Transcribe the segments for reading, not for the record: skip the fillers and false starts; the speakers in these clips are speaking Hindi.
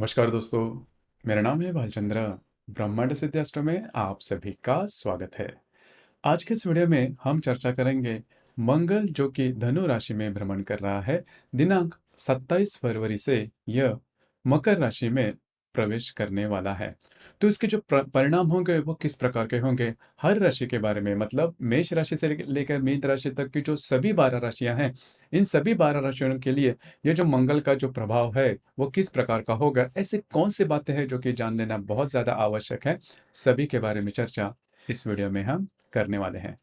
नमस्कार दोस्तों, मेरा नाम है भालचंद्र। ब्रह्मांड सिद्धाश्रम में आप सभी का स्वागत है। आज के इस वीडियो में हम चर्चा करेंगे मंगल जो कि धनु राशि में भ्रमण कर रहा है। दिनांक 27 फरवरी से यह मकर राशि में प्रवेश करने वाला है। तो इसके जो परिणाम होंगे वो किस प्रकार के होंगे, हर राशि के बारे में, मतलब मेष राशि से लेकर मीन राशि तक की जो सभी 12 राशियां हैं, इन सभी 12 राशियों के लिए ये जो मंगल का जो प्रभाव है वो किस प्रकार का होगा, ऐसी कौन सी बातें हैं जो कि जान लेना बहुत ज्यादा आवश्यक है, सभी के बारे में चर्चा इस वीडियो में हम करने वाले हैं।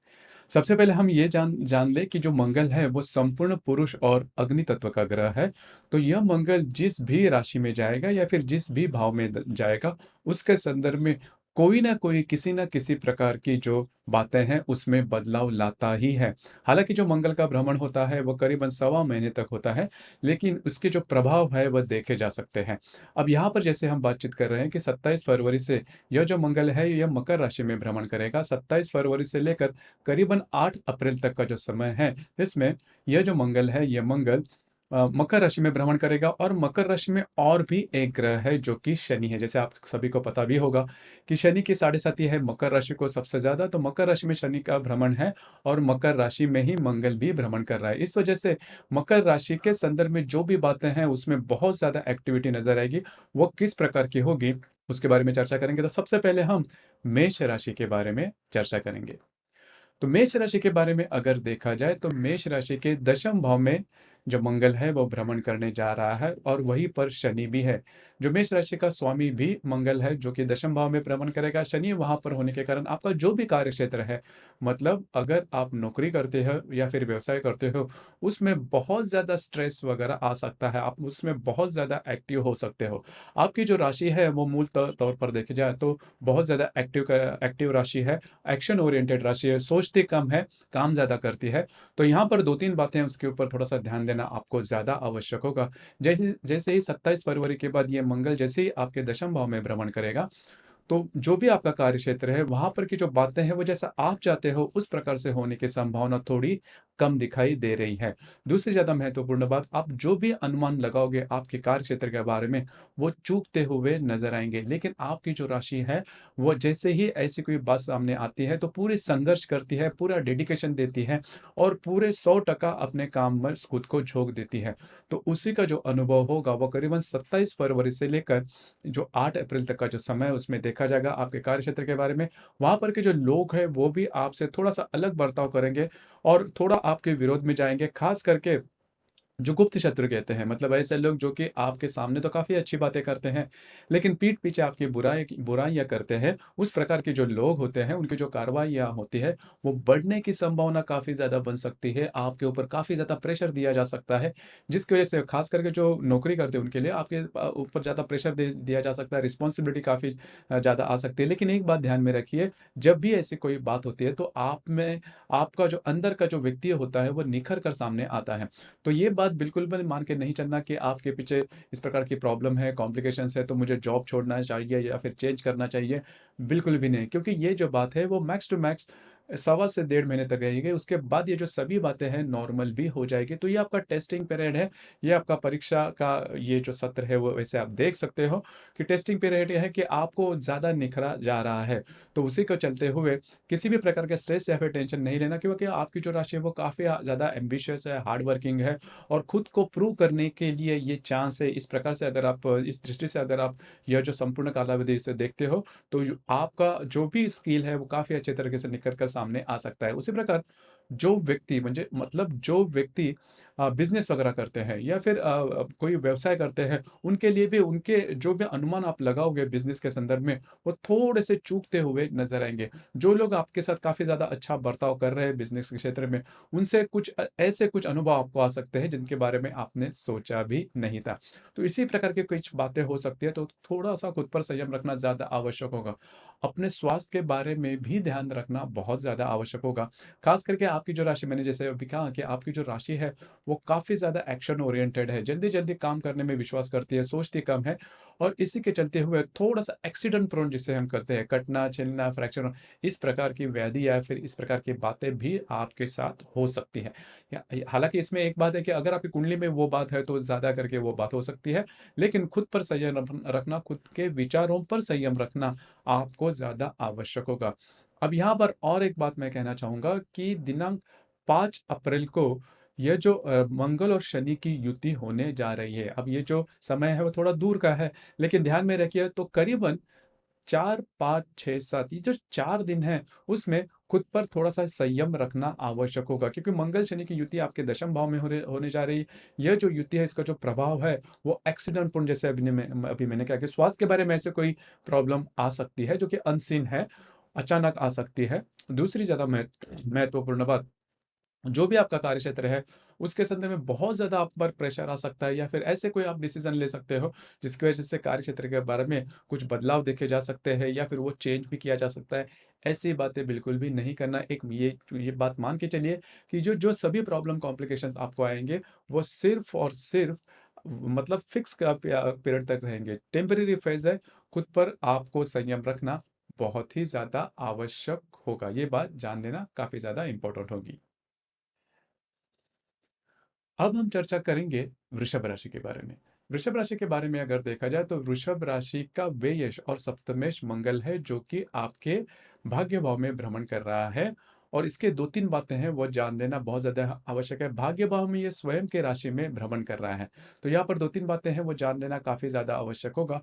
सबसे पहले हम ये जान जान ले कि जो मंगल है वो संपूर्ण पुरुष और अग्नि तत्व का ग्रह है। तो यह मंगल जिस भी राशि में जाएगा या फिर जिस भी भाव में जाएगा, उसके संदर्भ में कोई ना कोई किसी ना किसी प्रकार की जो बातें हैं उसमें बदलाव लाता ही है। हालांकि जो मंगल का भ्रमण होता है वो करीबन सवा महीने तक होता है, लेकिन उसके जो प्रभाव है वह देखे जा सकते हैं। अब यहाँ पर जैसे हम बातचीत कर रहे हैं कि 27 फरवरी से यह जो मंगल है यह मकर राशि में भ्रमण करेगा। 27 फरवरी से लेकर करीबन 8 अप्रैल तक का जो समय है, इसमें यह जो मंगल है, यह मंगल मकर राशि में भ्रमण करेगा। और मकर राशि में और भी एक ग्रह है जो कि शनि है। जैसे आप सभी को पता भी होगा कि शनि की साढ़े साथी है मकर राशि को सबसे ज्यादा, तो मकर राशि में शनि का भ्रमण है और मकर राशि में ही मंगल भी भ्रमण कर रहा है। इस वजह से मकर राशि के संदर्भ में जो भी बातें हैं उसमें बहुत ज्यादा एक्टिविटी नजर आएगी। वो किस प्रकार की होगी उसके बारे में चर्चा करेंगे। तो सबसे पहले हम मेष राशि के बारे में चर्चा करेंगे। तो मेष राशि के बारे में अगर देखा जाए तो मेष राशि के दशम भाव में जो मंगल है वो भ्रमण करने जा रहा है और वहीं पर शनि भी है। जो मेष राशि का स्वामी भी मंगल है जो कि दशम भाव में भ्रमण करेगा। शनि वहां पर होने के कारण आपका जो भी कार्य क्षेत्र है, मतलब अगर आप नौकरी करते हो या फिर व्यवसाय करते हो, उसमें बहुत ज्यादा स्ट्रेस वगैरह आ सकता है। आप उसमें बहुत ज्यादा एक्टिव हो सकते हो। आपकी जो राशि है वो मूल तौर पर देखी जाए तो बहुत ज्यादा एक्टिव राशि है, एक्शन ओरिएंटेड राशि है, सोचती कम है, काम ज्यादा करती है। तो यहाँ पर दो तीन बातें हैं, उसके ऊपर थोड़ा सा ध्यान देना आपको ज्यादा आवश्यक होगा। जैसे जैसे ही 27 फरवरी के बाद ये मंगल जैसे ही आपके दशम भाव में भ्रमण करेगा, तो जो भी आपका कार्य क्षेत्र है वहां पर की जो बातें हैं वो जैसा आप चाहते हो उस प्रकार से होने की संभावना थोड़ी कम दिखाई दे रही है। दूसरी ज्यादा महत्वपूर्ण बात, आप जो भी अनुमान लगाओगे आपके कार्य क्षेत्र के बारे में वो चूकते हुए नजर आएंगे। लेकिन आपकी जो राशि है वो जैसे ही ऐसी कोई बात सामने आती है तो पूरी संघर्ष करती है, पूरा डेडिकेशन देती है और पूरे 100% अपने काम में खुद को झोंक देती है। तो उसी का जो अनुभव होगा वो करीबन 27 फरवरी से लेकर जो 8 अप्रैल तक का जो समय है उसमें देखा जाएगा आपके कार्य क्षेत्र के बारे में। वहां पर के जो लोग हैं वो भी आपसे थोड़ा सा अलग बर्ताव करेंगे और थोड़ा आपके विरोध में जाएंगे। खास करके जो गुप्त शत्रु कहते हैं, मतलब ऐसे लोग जो कि आपके सामने तो काफी अच्छी बातें करते हैं लेकिन पीठ पीछे आपकी बुराइयां करते हैं, उस प्रकार के जो लोग होते हैं उनकी जो कार्रवाइयां होती है वो बढ़ने की संभावना काफी ज्यादा बन सकती है। आपके ऊपर काफी ज्यादा प्रेशर दिया जा सकता है, जिसकी वजह से खास करके जो नौकरी करते हैं उनके लिए आपके ऊपर ज्यादा प्रेशर दिया जा सकता है, रिस्पॉन्सिबिलिटी काफी ज्यादा आ सकती है। लेकिन एक बात ध्यान में रखिए, जब भी ऐसी कोई बात होती है तो आप में आपका जो अंदर का जो व्यक्ति होता है वो निखर कर सामने आता है। तो ये बात बिल्कुल भी मान के नहीं चलना कि आपके पीछे इस प्रकार की प्रॉब्लम है, कॉम्प्लिकेशंस है तो मुझे जॉब छोड़ना चाहिए या फिर चेंज करना चाहिए। बिल्कुल भी नहीं, क्योंकि ये जो बात है वो मैक्स टू मैक्स सवा से 1.5 महीने तक रहेगी। उसके बाद ये जो सभी बातें हैं नॉर्मल भी हो जाएगी। तो ये आपका टेस्टिंग पीरियड है, ये आपका परीक्षा का ये जो सत्र है वो वैसे आप देख सकते हो कि टेस्टिंग पीरियड ये है कि आपको ज़्यादा निखरा जा रहा है। तो उसी को चलते हुए किसी भी प्रकार के स्ट्रेस या फिर टेंशन नहीं लेना, क्योंकि आपकी जो राशि है वो काफ़ी ज़्यादा एम्बिशियस है, हार्ड वर्किंग है और खुद को प्रूव करने के लिए ये चांस है। इस प्रकार से अगर आप इस दृष्टि से अगर आप यह जो संपूर्ण कालावधि से देखते हो तो आपका जो भी स्किल है वो काफी अच्छे तरीके से निकल कर सामने आ सकता है। उसी प्रकार जो व्यक्ति मुझे मतलब जो व्यक्ति बिजनेस वगैरह करते हैं या फिर कोई व्यवसाय करते हैं, उनके लिए भी उनके जो भी अनुमान आप लगाओगे बिजनेस के संदर्भ में वो थोड़े से चूकते हुए नजर आएंगे। जो लोग आपके साथ काफी ज्यादा अच्छा बर्ताव कर रहे हैं बिजनेस के क्षेत्र में, उनसे कुछ ऐसे कुछ अनुभव आपको आ सकते हैं जिनके बारे में आपने सोचा भी नहीं था। तो इसी प्रकार की कुछ बातें हो सकती है, तो थोड़ा सा खुद पर संयम रखना ज्यादा आवश्यक होगा। अपने स्वास्थ्य के बारे में भी ध्यान रखना बहुत ज्यादा आवश्यक होगा। खास करके आपकी जो राशि मैंने जैसे अभी कहा कि आपकी जो राशि है वो काफ़ी ज़्यादा एक्शन ओरिएंटेड है, जल्दी-जल्दी काम करने में विश्वास करती है, सोचती कम है और इसी के चलते हुए थोड़ा-सा एक्सीडेंट प्रोन जिसे हम कहते हैं, कटना, छिलना, फ्रैक्चर इस प्रकार की व्याधि या फिर इस प्रकार की बातें भी आपके साथ हो सकती हैं। या हालाँकि इसमें एक बात है कि अगर आपकी कुंडली में वो बात है तो ज़्यादा करके वो बात हो सकती है, लेकिन खुद पर संयम रखना, खुद के विचारों पर संयम रखना आपको ज़्यादा आवश्यक होगा। अब यहाँ पर और एक बात मैं कहना चाहूँगा कि दिनांक 5 अप्रैल को ये जो मंगल और शनि की युति होने जा रही है। अब ये जो समय है वो थोड़ा दूर का है, लेकिन ध्यान में रखिए तो करीबन 4, 5, 6, 7 ये जो 4 दिन हैं, उसमें खुद पर थोड़ा-सा संयम रखना आवश्यक होगा क्योंकि मंगल-शनि की युति आपके दशम भाव में होने जा रही है। यह जो युति है, इसका जो प्रभाव है, वो एक्सीडेंट पूर्ण जैसे अभी मैंने कहा कि स्वास्थ्य के बारे में ऐसे कोई प्रॉब्लम आ सकती है, जो कि अनसीन है, अचानक आ सकती है। दूसरी ज़्यादा महत्वपूर्ण बात जो भी आपका कार्यक्षेत्र है, उसके संदर्भ में बहुत ज़्यादा आप पर प्रेशर आ सकता है या फिर ऐसे कोई आप डिसीज़न ले सकते हो, जिसकी वजह से कार्यक्षेत्र के बारे में कुछ बदलाव देखे जा सकते हैं या फिर वो चेंज भी किया जा सकता है। ऐसी बातें बिल्कुल भी नहीं करना। एक ये बात मान के चलिए कि जो जो सभी प्रॉब्लम कॉम्प्लिकेशंस आपको आएँगे, वो सिर्फ़ और सिर्फ़ मतलब फ़िक्स का पीरियड तक रहेंगे। टेम्परेरी फ़ेज़ है, खुद पर आपको संयम रखना बहुत ही ज़्यादा आवश्यक होगा। ये बात जान लेना काफ़ी ज़्यादा इम्पोर्टेंट होगी। अब हम चर्चा करेंगे वृषभ राशि के बारे में। वृषभ राशि के बारे में अगर देखा जाए तो वृषभ राशि का व्ययश और सप्तमेश मंगल है जो कि आपके भाग्य भाव में भ्रमण कर रहा है और इसके 2-3 बातें हैं वो जान लेना बहुत ज़्यादा आवश्यक है। भाग्य भाव में ये स्वयं के राशि में भ्रमण कर रहा है। तो यहाँ पर 2-3 बातें हैं वो जान लेना काफ़ी ज़्यादा आवश्यक होगा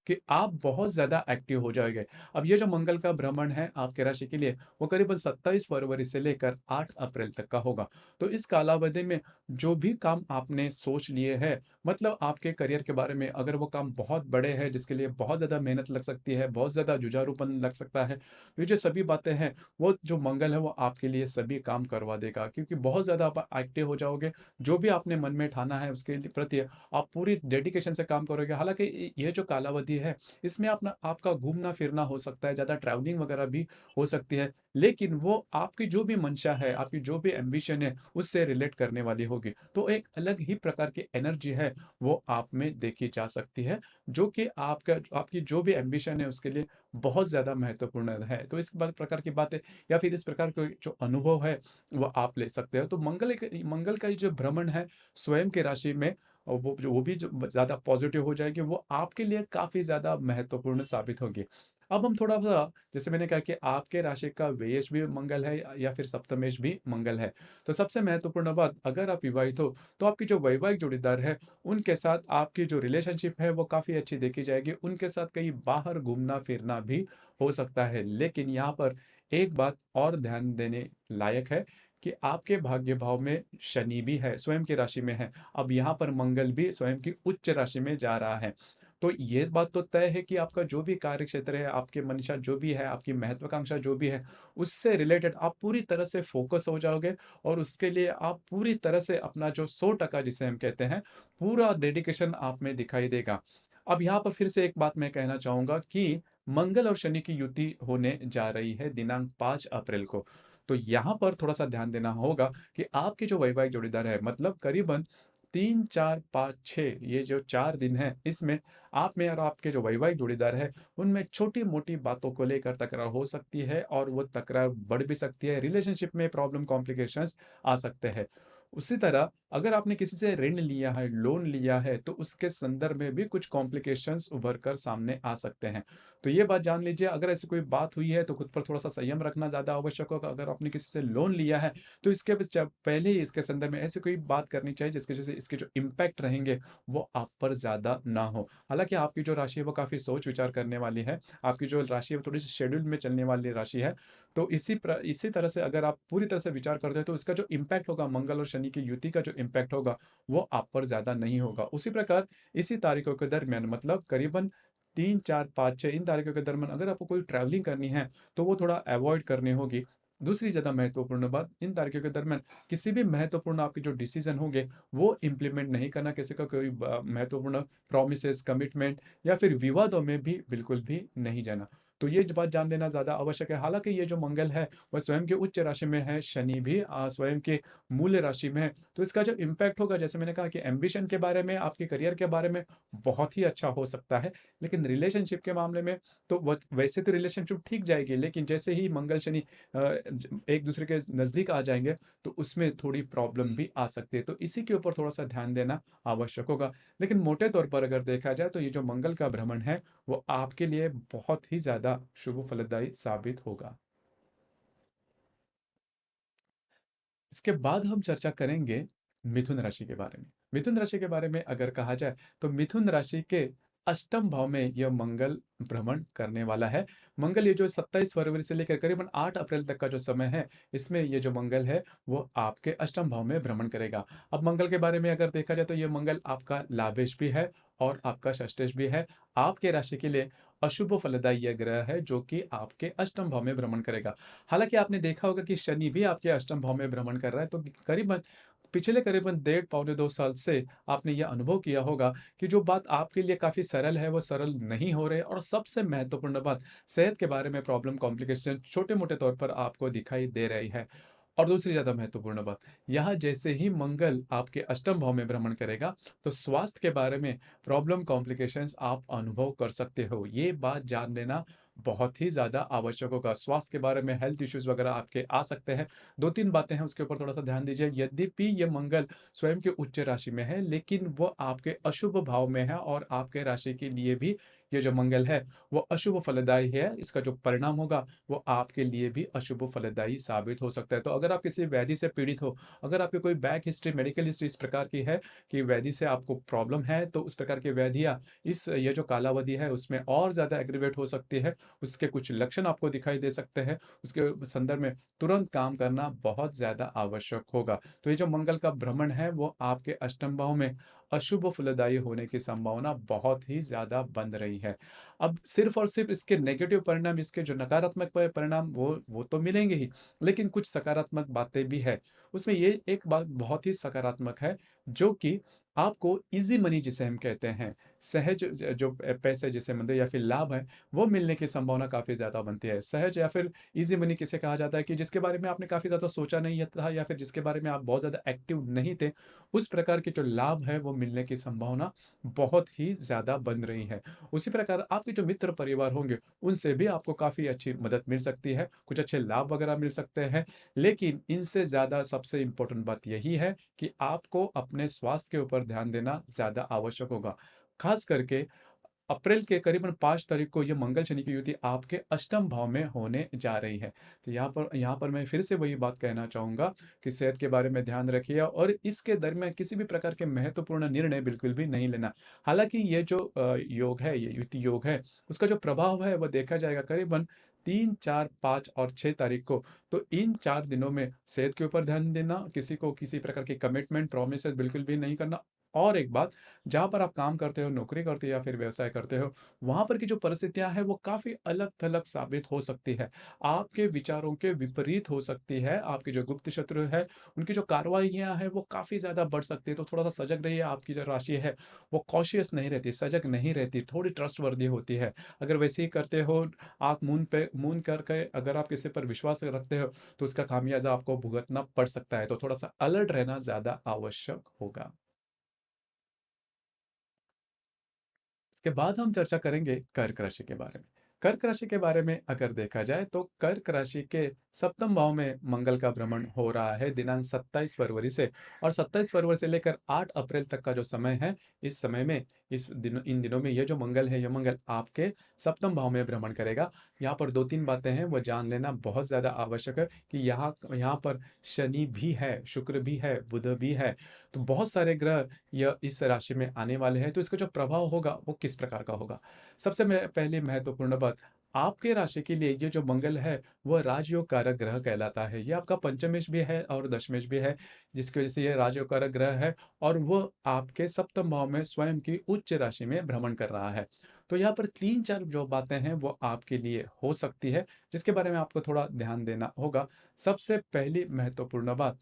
कि आप बहुत ज़्यादा एक्टिव हो जाओगे। अब ये जो मंगल का भ्रमण है आपके राशि के लिए वो करीबन 27 फरवरी से लेकर 8 अप्रैल तक का होगा। तो इस कालावधि में जो भी काम आपने सोच लिए हैं, मतलब आपके करियर के बारे में अगर वो काम बहुत बड़े हैं, जिसके लिए बहुत ज़्यादा मेहनत लग सकती है, बहुत ज़्यादा जुझारूपन लग सकता है, ये जो सभी बातें हैं, वो जो मंगल है, वो आपके लिए सभी काम करवा देगा क्योंकि बहुत ज़्यादा आप एक्टिव हो जाओगे। जो भी आपने मन में ठाना है, उसके प्रति आप पूरी डेडिकेशन से काम करोगे। हालाँकि ये जो कालावधि है, इसमें अपना आपका घूमना-फिरना हो सकता है, ज़्यादा ट्रैवलिंग वगैरह भी हो सकती है, लेकिन वो आपकी जो भी मंशा है, आपकी जो भी एम्बिशन है, उससे रिलेट करने वाली होगी। तो एक अलग ही प्रकार की एनर्जी है, वो आप में देखी जा सकती है, जो कि आपकी जो भी एम्बिशन है, उसके लिए बहुत ज़्यादा महत्वपूर्ण है। तो इस प्रकार की बातें या फिर इस प्रकार का जो अनुभव है, वो आप ले सकते हो। तो मंगल का ये जो भ्रमण है, स्वयं की राशि में वो भी जो ज़्यादा पॉज़िटिव हो जाएगी, वो आपके लिए काफ़ी ज़्यादा महत्वपूर्ण साबित होगी। अब हम थोड़ा-सा जैसे मैंने कहा कि आपके राशि का व्ययश भी मंगल है या फिर सप्तमेश भी मंगल है। तो सबसे महत्वपूर्ण बात अगर आप विवाहित हो, तो आपकी जो वैवाहिक जोड़ीदार है, उनके साथ आपकी जो रिलेशनशिप है वो काफ़ी अच्छी देखी जाएगी। उनके साथ कहीं बाहर घूमना-फिरना भी हो सकता है। लेकिन यहाँ पर एक बात और ध्यान देने लायक है कि आपके भाग्य भाव में शनि भी है, स्वयं की राशि में है। अब यहाँ पर मंगल भी स्वयं की उच्च राशि में जा रहा है। तो ये बात तो तय है कि आपका जो भी कार्यक्षेत्र है, आपकी मंशा जो भी है, आपकी महत्वाकांक्षा जो भी है, उससे रिलेटेड आप पूरी तरह से फ़ोकस हो जाओगे और उसके लिए आप पूरी तरह से अपना जो 100% जिसे हम कहते हैं, पूरा डेडिकेशन आप में दिखाई देगा। अब यहाँ पर फिर से एक बात मैं कहना चाहूँगा कि मंगल और शनि की युति होने जा रही है दिनांक 5 अप्रैल को। तो यहाँ पर थोड़ा-सा ध्यान देना होगा कि आपके जो वैवाहिक जोड़ीदार है मतलब करीबन 3, 4, 5, 6 ये जो 4 दिन हैं, इसमें आप में और आपके जो वैवाहिक जोड़ीदार है, उनमें छोटी-मोटी बातों को लेकर तकरार हो सकती है और वो तकरार बढ़ भी सकती है। रिलेशनशिप में प्रॉब्लम कॉम्प्लिकेशंस आ सकते हैं। उसी तरह अगर आपने किसी से ऋण लिया है, लोन लिया है, तो उसके संदर्भ में भी कुछ कॉम्प्लिकेशंस उभर कर सामने आ सकते हैं। तो ये बात जान लीजिए अगर ऐसी कोई बात हुई है, तो खुद पर थोड़ा-सा संयम रखना ज़्यादा आवश्यक होगा। अगर आपने किसी से लोन लिया है, तो इसके पहले ही इसके संदर्भ में ऐसी कोई बात करनी चाहिए जिसकी वजह से इसके जो इम्पैक्ट रहेंगे, वो आप पर ज़्यादा ना हो। हालाँकि आपकी जो राशि है वो काफ़ी सोच-विचार करने वाली है। आपकी जो राशि है वो थोड़ी-सी शेड्यूल में चलने वाली राशि है। तो इसी तरह से अगर आप पूरी तरह से विचार करते हो तो इसका जो इम्पैक्ट होगा मंगल और शनि की युति का जो इम्पैक्ट होगा, वो आप पर ज़्यादा नहीं होगा। उसी प्रकार इसी तारीखों के दरमियान मतलब करीबन 3, 4, 5, 6 इन तारीखों के दरमियान अगर आपको कोई ट्रैवलिंग करनी है, तो वो थोड़ा अवॉइड करनी होगी। दूसरी ज़्यादा महत्वपूर्ण बात, इन तारीखों के दरमियान किसी भी महत्वपूर्ण आपके जो डिसीज़न होंगे, वो इम्प्लीमेंट नहीं करना, किसी का कोई महत्वपूर्ण प्रॉमिसेस, कमिटमेंट या फिर विवादों में भी बिल्कुल भी नहीं जाना। तो ये बात जान लेना ज़्यादा आवश्यक है। हालाँकि ये जो मंगल है, वह स्वयं के उच्च राशि में है, शनि भी स्वयं के मूल राशि में है। तो इसका जो इम्पैक्ट होगा, जैसे मैंने कहा कि एम्बिशन के बारे में, आपके करियर के बारे में बहुत ही अच्छा हो सकता है। लेकिन रिलेशनशिप के मामले में तो वैसे तो रिलेशनशिप ठीक जाएगी, लेकिन जैसे ही मंगल, शनि एक दूसरे के नज़दीक आ जाएँगे, तो उसमें थोड़ी प्रॉब्लम भी आ सकती है। तो इसी के ऊपर थोड़ा-सा ध्यान देना आवश्यक होगा। लेकिन मोटे तौर पर अगर देखा जाए, तो ये जो मंगल का भ्रमण है, वो आपके लिए बहुत ही ज़्यादा शुभ फलदायी साबित होगा। इसके बाद हम चर्चा करेंगे मिथुन राशि के बारे में। मिथुन राशि के बारे में अगर कहा जाए, तो मिथुन राशि के अष्टम भाव में यह मंगल भ्रमण करने वाला है। मंगल ये जो 27 फरवरी से लेकर करीबन 8 अप्रैल तक का जो समय है, इसमें ये जो मंगल है, वो आपके अष्टम भाव में भ्रमण करेगा। अब मंगल के बारे में अगर देखा जाए, तो ये मंगल आपका लाभेश भी है और आपका षष्ठेश भी है। आपके राशि के लिए अशुभ फलदायी यह ग्रह है, जो कि आपके अष्टम भाव में भ्रमण करेगा। हालाँकि आपने देखा होगा कि शनि भी आपके अष्टम भाव में भ्रमण कर रहा है, तो करीबन पिछले करीबन डेढ़ पौने 2 साल से आपने यह अनुभव किया होगा कि जो बात आपके लिए काफ़ी सरल है, वो सरल नहीं हो रहे, और सबसे महत्वपूर्ण बात, सेहत के बारे में प्रॉब्लम, कॉम्प्लिकेशन छोटे-मोटे तौर पर आपको दिखाई दे रही है। और दूसरी ज़्यादा महत्वपूर्ण बात, यहाँ जैसे ही मंगल आपके अष्टम भाव में भ्रमण करेगा, तो स्वास्थ्य के बारे में प्रॉब्लम, कॉम्प्लिकेशंस आप अनुभव कर सकते हो। ये बात जान लेना बहुत ही ज़्यादा आवश्यक होगा। स्वास्थ्य के बारे में हेल्थ इश्यूज़ वगैरह आपके आ सकते हैं। 2-3 बातें हैं, उसके ऊपर थोड़ा-सा ध्यान दीजिए। यद्यपि ये मंगल स्वयं के उच्च राशि में है, लेकिन वो आपके अशुभ भाव में है, और आपके राशि के लिए भी ये जो मंगल है, वो अशुभ फलदायी है। इसका जो परिणाम होगा, वो आपके लिए भी अशुभ फलदायी साबित हो सकता है। तो अगर आप किसी व्याधि से पीड़ित हो, अगर आपकी कोई बैक हिस्ट्री, मेडिकल हिस्ट्री इस प्रकार की है कि व्याधि से आपको प्रॉब्लम है, तो उस प्रकार की व्याधियाँ इस ये जो कालावधि है, उसमें और ज़्यादा एग्रीवेट हो सकती है। उसके कुछ लक्षण आपको दिखाई दे सकते हैं। उसके संदर्भ में तुरंत काम करना बहुत ज़्यादा आवश्यक होगा। तो ये जो मंगल का भ्रमण है, वो आपके अष्टम भाव में अशुभ फलदायी होने की संभावना बहुत ही ज़्यादा बन रही है। अब सिर्फ़ और सिर्फ़ इसके नेगेटिव परिणाम, इसके जो नकारात्मक परिणाम, वो तो मिलेंगे ही, लेकिन कुछ सकारात्मक बातें भी हैं। उसमें ये एक बात बहुत ही सकारात्मक है, जो कि आपको ईज़ी मनी जिसे हम कहते हैं, सहज जो पैसे जिसे मिलते हैं या फिर लाभ है, वो मिलने की संभावना काफ़ी ज़्यादा बनती है। सहज या फिर ईज़ी मनी किसे कहा जाता है कि जिसके बारे में आपने काफ़ी ज़्यादा सोचा नहीं था, या फिर जिसके बारे में आप बहुत ज़्यादा एक्टिव नहीं थे, उस प्रकार के जो लाभ है, वो मिलने की संभावना बहुत ही ज़्यादा बन रही है। उसी प्रकार आपके जो मित्र परिवार होंगे, उनसे भी आपको काफ़ी अच्छी मदद मिल सकती है, कुछ अच्छे लाभ वगैरह मिल सकते हैं। लेकिन इनसे ज़्यादा सबसे इम्पोर्टेंट बात यही है कि आपको अपने स्वास्थ्य के ऊपर ध्यान देना ज़्यादा आवश्यक होगा। ख़ास करके अप्रैल के करीबन 5 तारीख को ये मंगल शनि की युति आपके अष्टम भाव में होने जा रही है। तो यहाँ पर मैं फिर से वही बात कहना चाहूँगा कि सेहत के बारे में ध्यान रखिए, और इसके दरमियान किसी भी प्रकार के महत्वपूर्ण निर्णय बिल्कुल भी नहीं लेना। हालाँकि ये जो योग है, ये युति योग है, उसका जो प्रभाव है, वो देखा जाएगा करीबन 3, 4, 5 और 6 तारीख को। तो इन 4 दिनों में सेहत के ऊपर ध्यान देना, किसी को किसी प्रकार की कमिटमेंट, प्रॉमिसेस बिल्कुल भी नहीं करना। और एक बात, जहाँ पर आप काम करते हो, नौकरी करते हो या फिर व्यवसाय करते हो, वहाँ पर की जो परिस्थितियाँ हैं, वो काफ़ी अलग-थलग साबित हो सकती है। आपके विचारों के विपरीत हो सकती है। आपके जो गुप्त शत्रु है, उनकी जो कार्रवाइयाँ हैं, वो काफ़ी ज़्यादा बढ़ सकती है। तो थोड़ा-सा सजग रहिए। आपकी जो राशि है, वो कॉशियस नहीं रहती, सजग नहीं रहती, थोड़ी ट्रस्टवर्दी होती है। अगर वैसे ही करते हो, आँख मूंद करके अगर आप किसी पर विश्वास रखते हो, तो उसका खामियाज़ा आपको भुगतना पड़ सकता है। तो थोड़ा-सा अलर्ट रहना ज़्यादा आवश्यक होगा। इसके बाद हम चर्चा करेंगे कर्क राशि के बारे में। कर्क राशि के बारे में अगर देखा जाए, तो कर्क राशि के सप्तम भाव में मंगल का भ्रमण हो रहा है दिनांक 27 फरवरी से, और 27 फरवरी से लेकर 8 अप्रैल तक का जो समय है, इस समय में इन दिनों में ये जो मंगल है, ये मंगल आपके सप्तम भाव में भ्रमण करेगा। यहाँ पर 2-3 बातें हैं, वो जान लेना बहुत ज़्यादा आवश्यक है कि यहाँ यहाँ पर शनि भी है, शुक्र भी है, बुध भी है। तो बहुत सारे ग्रह यह इस राशि में आने वाले हैं, तो इसका जो प्रभाव होगा, वो किस प्रकार का होगा? सबसे पहली महत्वपूर्ण बात, आपके राशि के लिए ये जो मंगल है, वह राजयोग कारक ग्रह कहलाता है। ये आपका पंचमेश भी है और दशमेश भी है, जिसकी वजह से ये राजयोग कारक ग्रह है, और वो आपके सप्तम भाव में स्वयं की उच्च राशि में भ्रमण कर रहा है। तो यहाँ पर 3-4 जो बातें हैं, वो आपके लिए हो सकती है, जिसके बारे में आपको थोड़ा ध्यान देना होगा। सबसे पहली महत्वपूर्ण बात,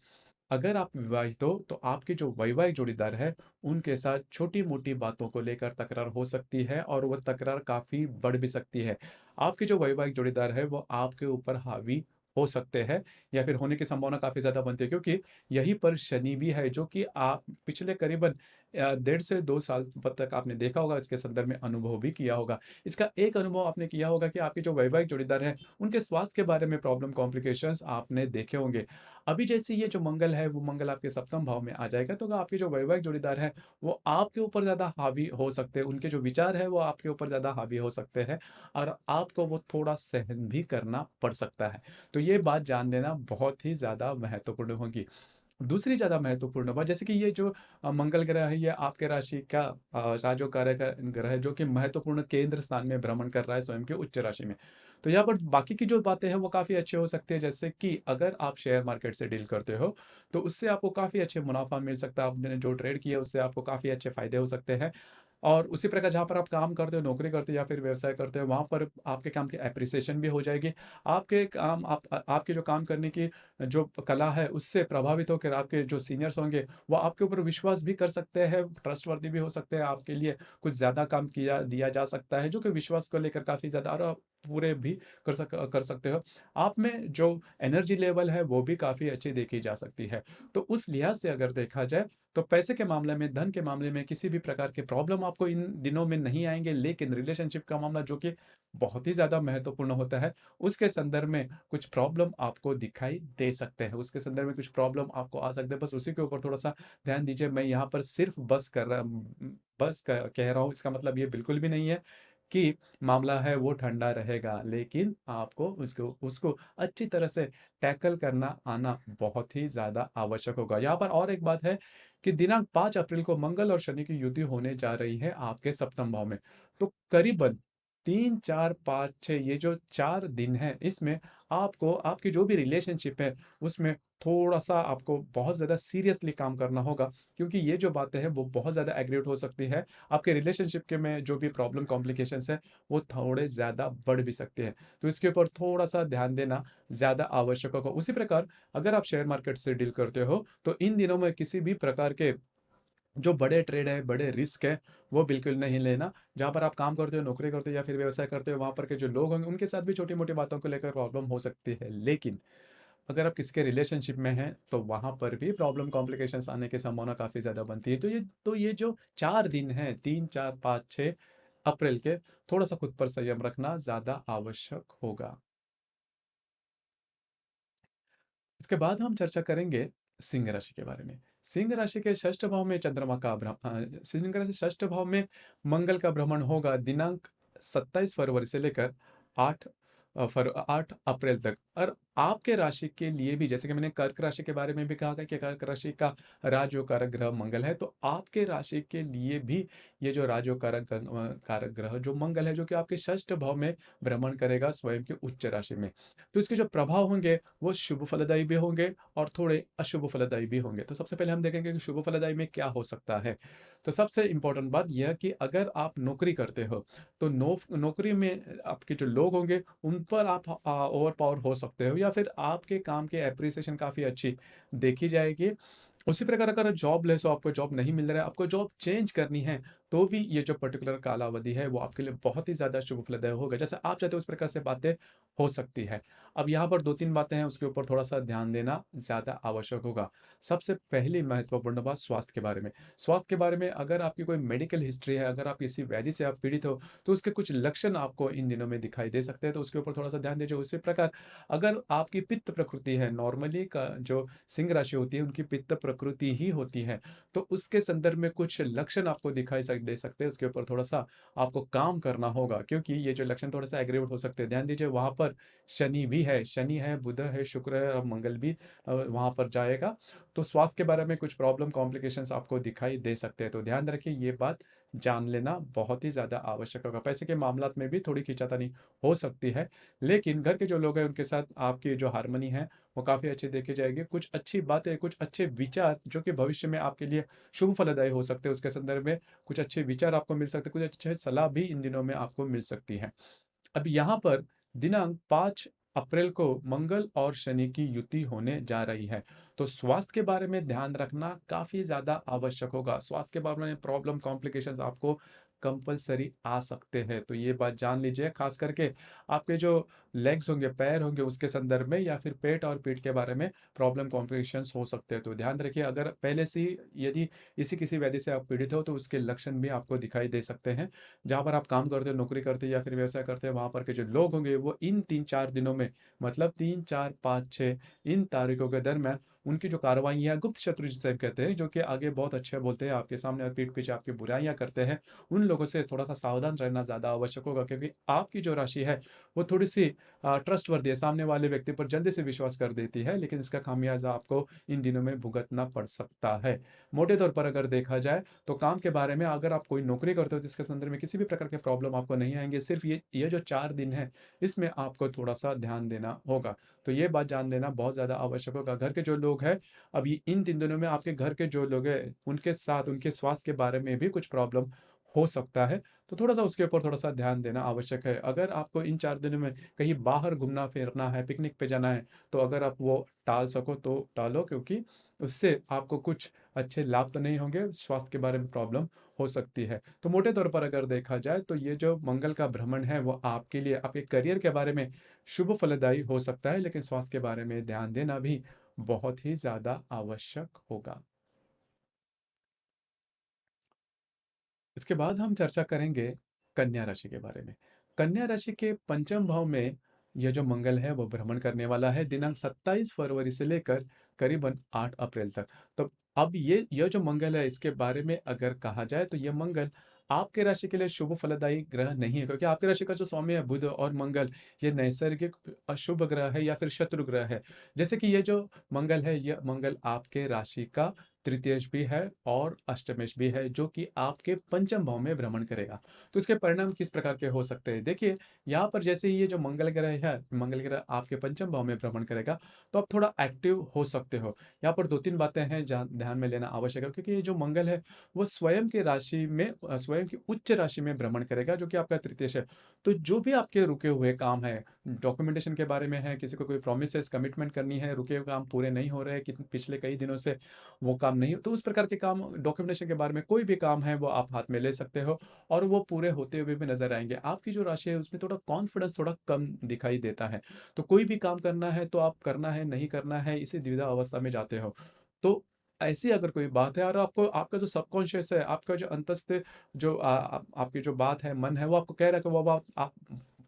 अगर आप विवाहित हो, तो आपके जो वैवाहिक जोड़ीदार है, उनके साथ छोटी-मोटी बातों को लेकर तकरार हो सकती है, और वह तकरार काफ़ी बढ़ भी सकती है। आपके जो वैवाहिक जोड़ीदार है वो आपके ऊपर हावी हो सकते हैं या फिर होने की संभावना काफ़ी ज़्यादा बनती है, क्योंकि यहीं पर शनि भी है जो कि आप पिछले करीबन 1.5 से 2 साल तक आपने देखा होगा, इसके संदर्भ में अनुभव भी किया होगा। इसका एक अनुभव आपने किया होगा कि आपके जो वैवाहिक जोड़ीदार हैं, उनके स्वास्थ्य के बारे में प्रॉब्लम कॉम्प्लिकेशंस आपने देखे होंगे। अभी जैसे ये जो मंगल है, वो मंगल आपके सप्तम भाव में आ जाएगा, तो आपके जो वैवाहिक जोड़ीदार हैं, वो आपके ऊपर ज़्यादा हावी हो सकते हैं। उनके जो विचार हैं, वो आपके ऊपर ज़्यादा हावी हो सकते हैं और आपको वो थोड़ा सहन भी करना पड़ सकता है। तो ये बात जान लेना बहुत ही ज़्यादा महत्वपूर्ण होगी। दूसरी ज़्यादा महत्वपूर्ण बात, जैसे कि ये जो मंगल ग्रह है, ये आपके राशि का राजोकारक का ग्रह है, जो कि महत्वपूर्ण केंद्र स्थान में भ्रमण कर रहा है स्वयं के उच्च राशि में। तो यहाँ पर बाकी की जो बातें हैं वो काफ़ी अच्छी हो सकती है, जैसे कि अगर आप शेयर मार्केट से डील करते हो तो उससे आपको काफ़ी अच्छे मुनाफा मिल सकता है। आपने जो ट्रेड किया उससे आपको काफ़ी अच्छे फायदे हो सकते हैं। और उसी प्रकार जहाँ पर आप काम करते हो, नौकरी करते हो या फिर व्यवसाय करते हो, वहाँ पर आपके काम की एप्रिसिएशन भी हो जाएगी। आपके काम आपके जो काम करने की जो कला है उससे प्रभावित होकर आपके जो सीनियर्स होंगे वो आपके ऊपर विश्वास भी कर सकते हैं, ट्रस्टवर्दी भी हो सकते हैं, आपके लिए कुछ ज़्यादा काम किया दिया जा सकता है, जो कि विश्वास को लेकर काफ़ी ज़्यादा और आप पूरे भी कर सकते हो। आप में जो एनर्जी लेवल है वो भी काफ़ी अच्छी देखी जा सकती है। तो उस लिहाज से अगर देखा जाए तो पैसे के मामले में, धन के मामले में किसी भी प्रकार के प्रॉब्लम आपको इन दिनों में नहीं आएँगे, लेकिन रिलेशनशिप का मामला जो कि बहुत ही ज़्यादा महत्वपूर्ण होता है, उसके संदर्भ में कुछ प्रॉब्लम आपको दिखाई दे सकते हैं। उसके संदर्भ में कुछ प्रॉब्लम आपको आ सकते हैं, बस उसी के ऊपर थोड़ा-सा ध्यान दीजिए। मैं यहाँ पर सिर्फ़ बस क कह रहा हूँ, इसका मतलब ये बिल्कुल भी नहीं है कि मामला है वो ठंडा रहेगा, लेकिन आपको उसको उसको अच्छी तरह से टैकल करना आना बहुत ही ज़्यादा आवश्यक होगा। यहाँ पर और एक बात है कि दिनांक 5 अप्रैल को मंगल और शनि की युति होने जा रही है आपके सप्तम भाव में। तो करीबन 3, 4, 5, 6 ये जो 4 दिन हैं, इसमें आपको आपकी जो भी रिलेशनशिप है, उसमें थोड़ा-सा आपको बहुत ज़्यादा सीरियसली काम करना होगा, क्योंकि ये जो बातें हैं, वो बहुत ज़्यादा एग्रीवेट हो सकती है। आपके रिलेशनशिप के में जो भी प्रॉब्लम कॉम्प्लिकेशंस हैं, वो थोड़े ज़्यादा बढ़ भी सकते हैं। तो इसके ऊपर थोड़ा-सा ध्यान देना ज़्यादा आवश्यक होगा। उसी प्रकार अगर आप शेयर मार्केट से डील करते हो, तो इन दिनों में किसी भी प्रकार के जो बड़े ट्रेड है, बड़े रिस्क है, वो बिल्कुल नहीं लेना। जहाँ पर आप काम करते हो, नौकरी करते हो या फिर व्यवसाय करते हो, वहाँ पर के जो लोग होंगे, उनके साथ भी छोटी-मोटी बातों को लेकर प्रॉब्लम हो सकती है। लेकिन अगर आप किसी के रिलेशनशिप में हैं, तो वहाँ पर भी प्रॉब्लम कॉम्प्लिकेशंस आने की संभावना काफ़ी ज़्यादा बनती है। तो ये जो 4 दिन हैं, 3, 4, 5, 6 अप्रैल के, थोड़ा-सा खुद पर संयम रखना ज़्यादा आवश्यक होगा। इसके बाद हम चर्चा करेंगे सिंह राशि के बारे में। सिंह राशि के षष्ठ भाव में सिंह राशि षष्ठ भाव में मंगल का भ्रमण होगा दिनांक 27 फरवरी से लेकर 8 8 अप्रैल तक। और आपके राशि के लिए भी, जैसे कि मैंने कर्क राशि के बारे में भी कहा था कि कर्क राशि का राजयोग कारक ग्रह मंगल है, तो आपके राशि के लिए भी ये जो राजयोग कारक ग्रह जो मंगल है, जो कि आपके षष्ठ भाव में भ्रमण करेगा स्वयं के उच्च राशि में। तो इसके जो प्रभाव होंगे वो शुभ फलदायी भी होंगे और थोड़े अशुभ फलदायी भी होंगे। तो सबसे पहले हम देखेंगे कि शुभ फलदायी में क्या हो सकता है। तो सबसे इम्पोर्टेंट बात यह है कि अगर आप नौकरी करते हो, तो नौकरी में आपके जो लोग होंगे उन पर आप ओवर पावर हो सकते हो, या फिर आपके काम की एप्रिसिएशन काफ़ी अच्छी देखी जाएगी। उसी प्रकार अगर जॉबलेस हो, आपको जॉब नहीं मिल रहा है, आपको जॉब चेंज करनी है, तो भी ये जो पर्टिकुलर कालावधि है वो आपके लिए बहुत ही ज़्यादा शुभ फलदायक होगा। जैसे आप चाहते हो उस प्रकार से बातें हो सकती है। अब यहाँ पर 2-3 बातें हैं, उसके ऊपर थोड़ा-सा ध्यान देना ज़्यादा आवश्यक होगा। सबसे पहली महत्वपूर्ण बात स्वास्थ्य के बारे में। स्वास्थ्य के बारे में अगर आपकी कोई मेडिकल हिस्ट्री है, अगर आप किसी व्याधि से आप पीड़ित हो, तो उसके कुछ लक्षण आपको इन दिनों में दिखाई दे सकते हैं, तो उसके ऊपर थोड़ा-सा ध्यान दीजिए। उसी प्रकार अगर आपकी पित्त प्रकृति है, नॉर्मली का जो सिंह राशि होती है, उनकी पित्त प्रकृति ही होती है, तो उसके संदर्भ में कुछ लक्षण आपको दिखाई दे सकते हैं। उसके ऊपर थोड़ा-सा आपको काम करना होगा, क्योंकि ये जो लक्षण थोड़ा-सा एग्रीवेट हो सकते हैं। ध्यान दीजिए, वहाँ पर शनि भी है, शनि है, बुध है, शुक्र है और मंगल भी वहाँ पर जाएगा। तो स्वास्थ्य के बारे में कुछ प्रॉब्लम कॉम्प्लिकेशंस आपको दिखाई दे सकते हैं। तो ध्यान रखिए, ये बात जान लेना बहुत ही ज़्यादा आवश्यक होगा। पैसे के मामलात में भी थोड़ी खींचातानी हो सकती है, लेकिन घर के जो लोग हैं उनके साथ आपकी जो हार्मनी है वो काफ़ी अच्छी देखी जाएगी। कुछ अच्छी बातें, कुछ अच्छे विचार जो कि भविष्य में आपके लिए शुभ फलदायी हो सकते हैं, उसके संदर्भ में कुछ अच्छे विचार आपको मिल सकते हैं, कुछ अच्छे सलाह भी इन दिनों में आपको मिल सकती है। अब यहाँ पर दिनांक 5 अप्रैल को मंगल और शनि की युति होने जा रही है। तो स्वास्थ्य के बारे में ध्यान रखना काफ़ी ज़्यादा आवश्यक होगा। स्वास्थ्य के बारे में प्रॉब्लम कॉम्प्लिकेशंस आपको कंपल्सरी आ सकते हैं। तो ये बात जान लीजिए, खास करके आपके जो लेग्स होंगे, पैर होंगे उसके संदर्भ में, या फिर पेट और पीठ के बारे में प्रॉब्लम कॉम्प्लिकेशंस हो सकते हैं। तो ध्यान रखिए, अगर पहले से ही यदि इसी किसी व्याधि से आप पीड़ित हो तो उसके लक्षण भी आपको दिखाई दे सकते हैं। जहाँ पर आप काम करते हो, नौकरी करते हो या फिर व्यवसाय करते हो, वहाँ पर के जो लोग होंगे वो इन 3-4 दिनों में, मतलब 3, 4, 5, 6 इन तारीखों के दरमियान उनकी जो कार्रवाइयाँ, गुप्त शत्रु जिसे हम कहते हैं, जो कि आगे बहुत अच्छे बोलते हैं, आपके सामने और पीठ पीछे आपकी बुराइयाँ करते हैं, उन लोगों से थोड़ा-सा सावधान रहना ज़्यादा आवश्यक होगा, क्योंकि आपकी जो राशि है वो थोड़ी-सी ट्रस्टवर्दी है, सामने वाले व्यक्ति पर जल्दी से विश्वास कर देती है, लेकिन इसका खामियाज़ा आपको इन दिनों में भुगतना पड़ सकता है। मोटे तौर पर अगर देखा जाए तो काम के बारे में, अगर आप कोई नौकरी करते हो तो इसके संदर्भ में किसी भी प्रकार के प्रॉब्लम आपको नहीं आएँगे। सिर्फ़ ये जो 4 दिन है, इसमें आपको थोड़ा-सा ध्यान देना होगा। तो ये बात जान लेना बहुत ज़्यादा आवश्यक होगा। घर के जो लोग हैं, अभी इन 3 दिनों में आपके घर के जो लोग हैं, उनके साथ उनके स्वास्थ्य के बारे में भी कुछ प्रॉब्लम हो सकता है। तो थोड़ा-सा उसके ऊपर थोड़ा-सा ध्यान देना आवश्यक है। अगर आपको इन 4 दिनों में कहीं बाहर घूमना-फिरना है, पिकनिक पे जाना है, तो अगर आप वो टाल सको तो टालो, क्योंकि उससे आपको कुछ अच्छे लाभ तो नहीं होंगे, स्वास्थ्य के बारे में प्रॉब्लम हो सकती है। तो मोटे तौर पर अगर देखा जाए तो ये जो मंगल का भ्रमण है वो आपके लिए, आपके करियर के बारे में शुभ फलदायी हो सकता है, लेकिन स्वास्थ्य के बारे में ध्यान देना भी बहुत ही ज़्यादा आवश्यक होगा। इसके बाद हम चर्चा करेंगे कन्या राशि के बारे में। कन्या राशि के पंचम भाव में यह जो मंगल है वो भ्रमण करने वाला है दिनांक 27 फरवरी से लेकर करीबन 8 अप्रैल तक। तो अब ये जो मंगल है, इसके बारे में अगर कहा जाए तो ये मंगल आपके राशि के लिए शुभ फलदायी ग्रह नहीं है, क्योंकि आपकी राशि का जो स्वामी है बुध और मंगल, ये नैसर्गिक अशुभ ग्रह है या फिर शत्रु ग्रह है। जैसे कि ये जो मंगल है, यह मंगल आपके राशि का तृतीयेश भी है और अष्टमेश भी है, जो कि आपके पंचम भाव में भ्रमण करेगा। तो इसके परिणाम किस प्रकार के हो सकते हैं? देखिए, यहाँ पर जैसे ही ये जो मंगल ग्रह है, मंगल ग्रह आपके पंचम भाव में भ्रमण करेगा, तो आप थोड़ा एक्टिव हो सकते हो। यहाँ पर 2-3 बातें हैं जहाँ ध्यान में लेना आवश्यक है, क्योंकि ये जो मंगल है, वो स्वयं की राशि में स्वयं की उच्च राशि में भ्रमण करेगा, जो कि आपका तृतीयेश है। तो जो भी आपके रुके हुए काम हैं, डॉक्यूमेंटेशन के बारे में है, किसी को कोई प्रोमिसेस, कमिटमेंट करनी है, रुके हुए काम पूरे नहीं हो रहे हैं, पिछले कई दिनों से वो काम नहीं, तो उस प्रकार के काम, डॉक्यूमेंटेशन के बारे में कोई भी काम है वो आप हाथ में ले सकते हो और वो पूरे होते हुए भी नजर आएंगे। आपकी जो राशि है उसमें थोड़ा कॉन्फिडेंस थोड़ा कम दिखाई देता है। तो कोई भी काम करना है तो आप करना है, नहीं करना है, इसी द्विधा अवस्था में जाते हो। तो ऐसी अगर कोई बात है और आपको, आपका जो सबकॉन्शियस है, आपका जो अंतस्थ, जो आपकी जो बात है, मन है, वो आपको कह रहा है कि वो बात आप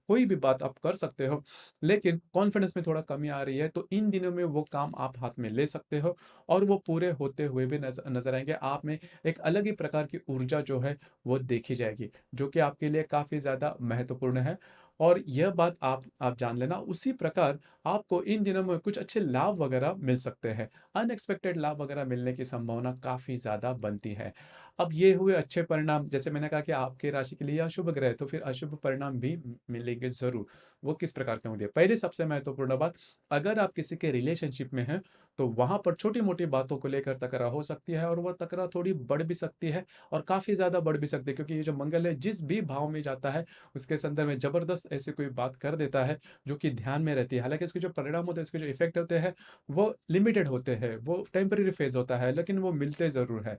कोई भी बात आप कर सकते हो, लेकिन कॉन्फिडेंस में थोड़ा कमी आ रही है, तो इन दिनों में वो काम आप हाथ में ले सकते हो और वो पूरे होते हुए भी नज़र आएँगे। आप में एक अलग ही प्रकार की ऊर्जा जो है वो देखी जाएगी, जो कि आपके लिए काफ़ी ज़्यादा महत्वपूर्ण है। और यह बात आप जान लेना, उसी प्रकार आपको इन दिनों में कुछ अच्छे लाभ वगैरह मिल सकते हैं। अनएक्सपेक्टेड लाभ वगैरह मिलने की संभावना काफ़ी ज़्यादा बनती है। अब ये हुए अच्छे परिणाम, जैसे मैंने कहा कि आपकी राशि के लिए अशुभ ग्रह है, तो फिर अशुभ परिणाम भी मिलेंगे ज़रूर। वो किस प्रकार के होंगे? पहली सबसे महत्वपूर्ण बात, अगर आप किसी के रिलेशनशिप में हैं, तो वहाँ पर छोटी-मोटी बातों को लेकर तकरार हो सकती है और वो तकरार थोड़ी बढ़ भी सकती है और काफ़ी ज़्यादा बढ़ भी सकती है, क्योंकि ये जो मंगल है जिस भी भाव में जाता है, उसके संदर्भ में ज़बरदस्त ऐसी कोई बात कर देता है जो कि ध्यान में रहती है। हालाँकि इसके जो परिणाम होते हैं, इसके जो इफ़ेक्ट होते हैं, वो लिमिटेड होते हैं, वो टेम्परेरी फ़ेज़ होता है, लेकिन वो मिलते ज़रूर हैं।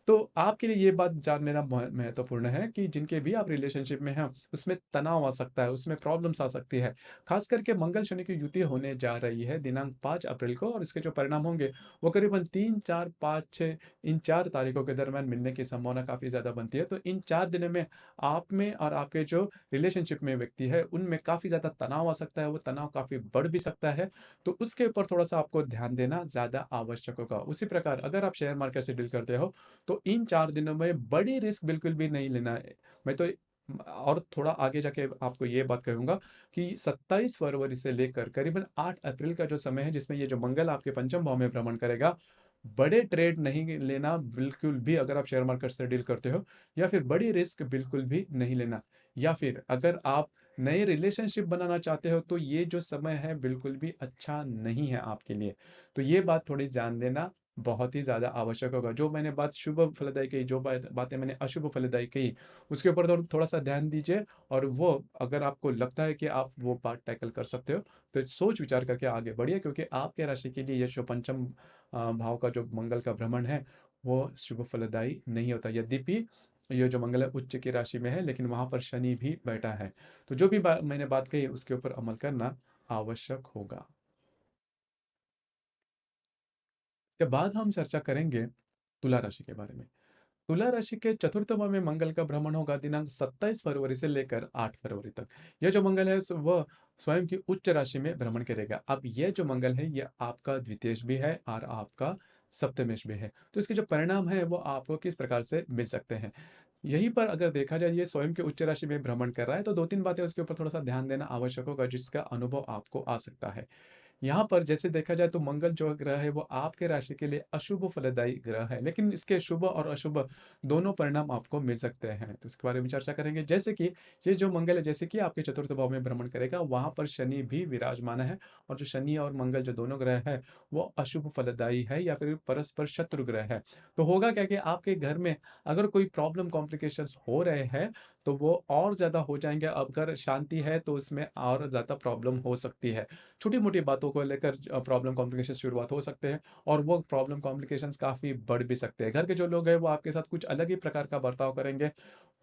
तो आपके लिए ये बात जान लेना महत्वपूर्ण है कि जिनके भी आप रिलेशनशिप में हैं, उसमें तनाव आ सकता है, उसमें प्रॉब्लम्स आ सकती है। खास करके मंगल शनि की युति होने जा रही है दिनांक 5 अप्रैल को, और इसके जो परिणाम होंगे वो करीबन 3, 4, 5, 6 इन 4 तारीखों के दरमियान मिलने की संभावना काफ़ी ज़्यादा बनती है। तो इन 4 दिनों में आप में और आपके जो रिलेशनशिप में व्यक्ति है, उनमें काफ़ी ज़्यादा तनाव आ सकता है, वो तनाव काफ़ी बढ़ भी सकता है। तो उसके ऊपर थोड़ा-सा आपको ध्यान देना ज़्यादा आवश्यक होगा। उसी प्रकार अगर आप शेयर मार्केट से डील करते हो, तो इन 4 दिनों में बड़ी रिस्क बिल्कुल भी नहीं लेना है। मैं तो और थोड़ा आगे जाके आपको ये बात कहूँगा कि 27 फरवरी से लेकर करीबन 8 अप्रैल का जो समय है, जिसमें ये जो मंगल आपके पंचम भाव में भ्रमण करेगा, बड़े ट्रेड नहीं लेना बिल्कुल भी, अगर आप शेयर मार्केट से डील करते हो, या फिर बड़ी रिस्क बिल्कुल भी नहीं लेना। या फिर अगर आप नए रिलेशनशिप बनाना चाहते हो, तो ये जो समय है बिल्कुल भी अच्छा नहीं है आपके लिए। तो ये बात थोड़ी जान लेना बहुत ही ज़्यादा आवश्यक होगा। जो मैंने बात शुभ फलदायी कही, जो बातें मैंने अशुभ फलदायी कही, उसके ऊपर थोड़ा-सा ध्यान दीजिए, और वो अगर आपको लगता है कि आप वो बात टैकल कर सकते हो, तो सोच विचार करके आगे बढ़िए, क्योंकि आपके राशि के लिए ये जो पंचम भाव का जो मंगल का भ्रमण है, वो शुभ फलदायी नहीं होता। यद्यपि ये जो मंगल है उच्च की राशि में है, लेकिन वहाँ पर शनि भी बैठा है। तो जो भी मैंने बात कही उसके ऊपर अमल करना आवश्यक होगा। इसके बाद हम चर्चा करेंगे तुला राशि के बारे में। तुला राशि के चतुर्थ भाव में मंगल का भ्रमण होगा दिनांक 27 फरवरी से लेकर 8 फरवरी तक। यह जो मंगल है वह स्वयं की उच्च राशि में भ्रमण करेगा। अब यह जो मंगल है यह आपका द्वितीयेश भी है और आपका सप्तमेश भी है। तो इसके जो परिणाम है वो आपको किस प्रकार से मिल सकते हैं। यहीं पर अगर देखा जाए ये स्वयं के उच्च राशि में भ्रमण कर रहा है तो दो तीन बातें उसके ऊपर थोड़ा सा ध्यान देना आवश्यक होगा जिसका अनुभव आपको आ सकता है। यहाँ पर जैसे देखा जाए तो मंगल जो ग्रह है वो आपके राशि के लिए अशुभ फलदायी ग्रह है, लेकिन इसके शुभ और अशुभ दोनों परिणाम आपको मिल सकते हैं। तो इसके बारे में चर्चा करेंगे। जैसे कि ये जो मंगल है जैसे कि आपके चतुर्थ भाव में भ्रमण करेगा, वहां पर शनि भी विराजमान है। और जो शनि और मंगल जो दोनों ग्रह है वो अशुभ फलदायी है या फिर परस्पर शत्रु ग्रह है। तो होगा क्या कि आपके घर में अगर कोई प्रॉब्लम कॉम्प्लिकेशंस हो रहे हैं तो वो और ज़्यादा हो जाएंगे। अगर शांति है तो उसमें और ज़्यादा प्रॉब्लम हो सकती है। छोटी-मोटी बातों को लेकर प्रॉब्लम कॉम्प्लिकेशन शुरुआत हो सकते हैं और वो प्रॉब्लम कॉम्प्लिकेशंस काफ़ी बढ़ भी सकते हैं। घर के जो लोग हैं वो आपके साथ कुछ अलग ही प्रकार का बर्ताव करेंगे।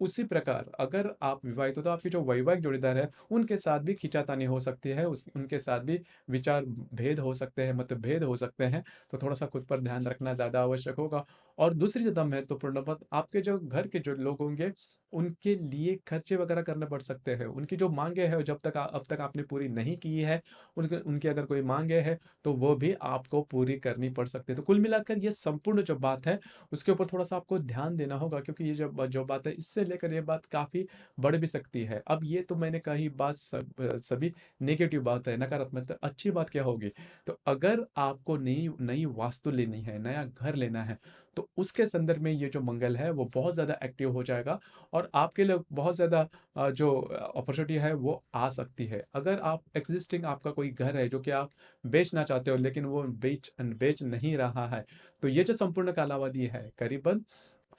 उसी प्रकार अगर आप विवाहित हो तो आपके जो वैवाहिक जोड़ीदार है उनके साथ भी खींचातानी हो सकती है। उस उनके साथ भी विचार भेद हो सकते हैं, मतभेद हो सकते हैं। तो थोड़ा-सा खुद पर ध्यान रखना ज़्यादा आवश्यक होगा। और दूसरी ज़्यादा महत्वपूर्ण बात आपके जो घर के जो लोग होंगे उनके लिए खर्चे वगैरह करने पड़ सकते हैं। उनकी जो माँगे हैं जब तक अब तक आपने पूरी नहीं की है उनके उनकी अगर कोई माँगे हैं, तो वो भी आपको पूरी करनी पड़ सकती है। तो कुल मिलाकर ये संपूर्ण जो बात है, उसके ऊपर थोड़ा-सा आपको ध्यान देना होगा क्योंकि ये जो बात है, इससे लेकर ये बात काफ़ी बढ़ भी सकती है। अब ये तो मैंने कही बात सभी नेगेटिव बात है, नकारात्मक। तो अच्छी बात क्या होगी? तो अगर आपको नई नई वास्तु लेनी है, नया घर लेना है, तो उसके संदर्भ में ये जो मंगल है, वो बहुत ज़्यादा एक्टिव हो जाएगा और आपके लिए बहुत ज़्यादा जो अपॉर्चुनिटी है वो आ सकती है। अगर आप एक्सिस्टिंग आपका कोई घर है जो कि आप बेचना चाहते हो लेकिन वो बेच बेच नहीं रहा है, तो ये जो संपूर्ण कालावधि है करीबन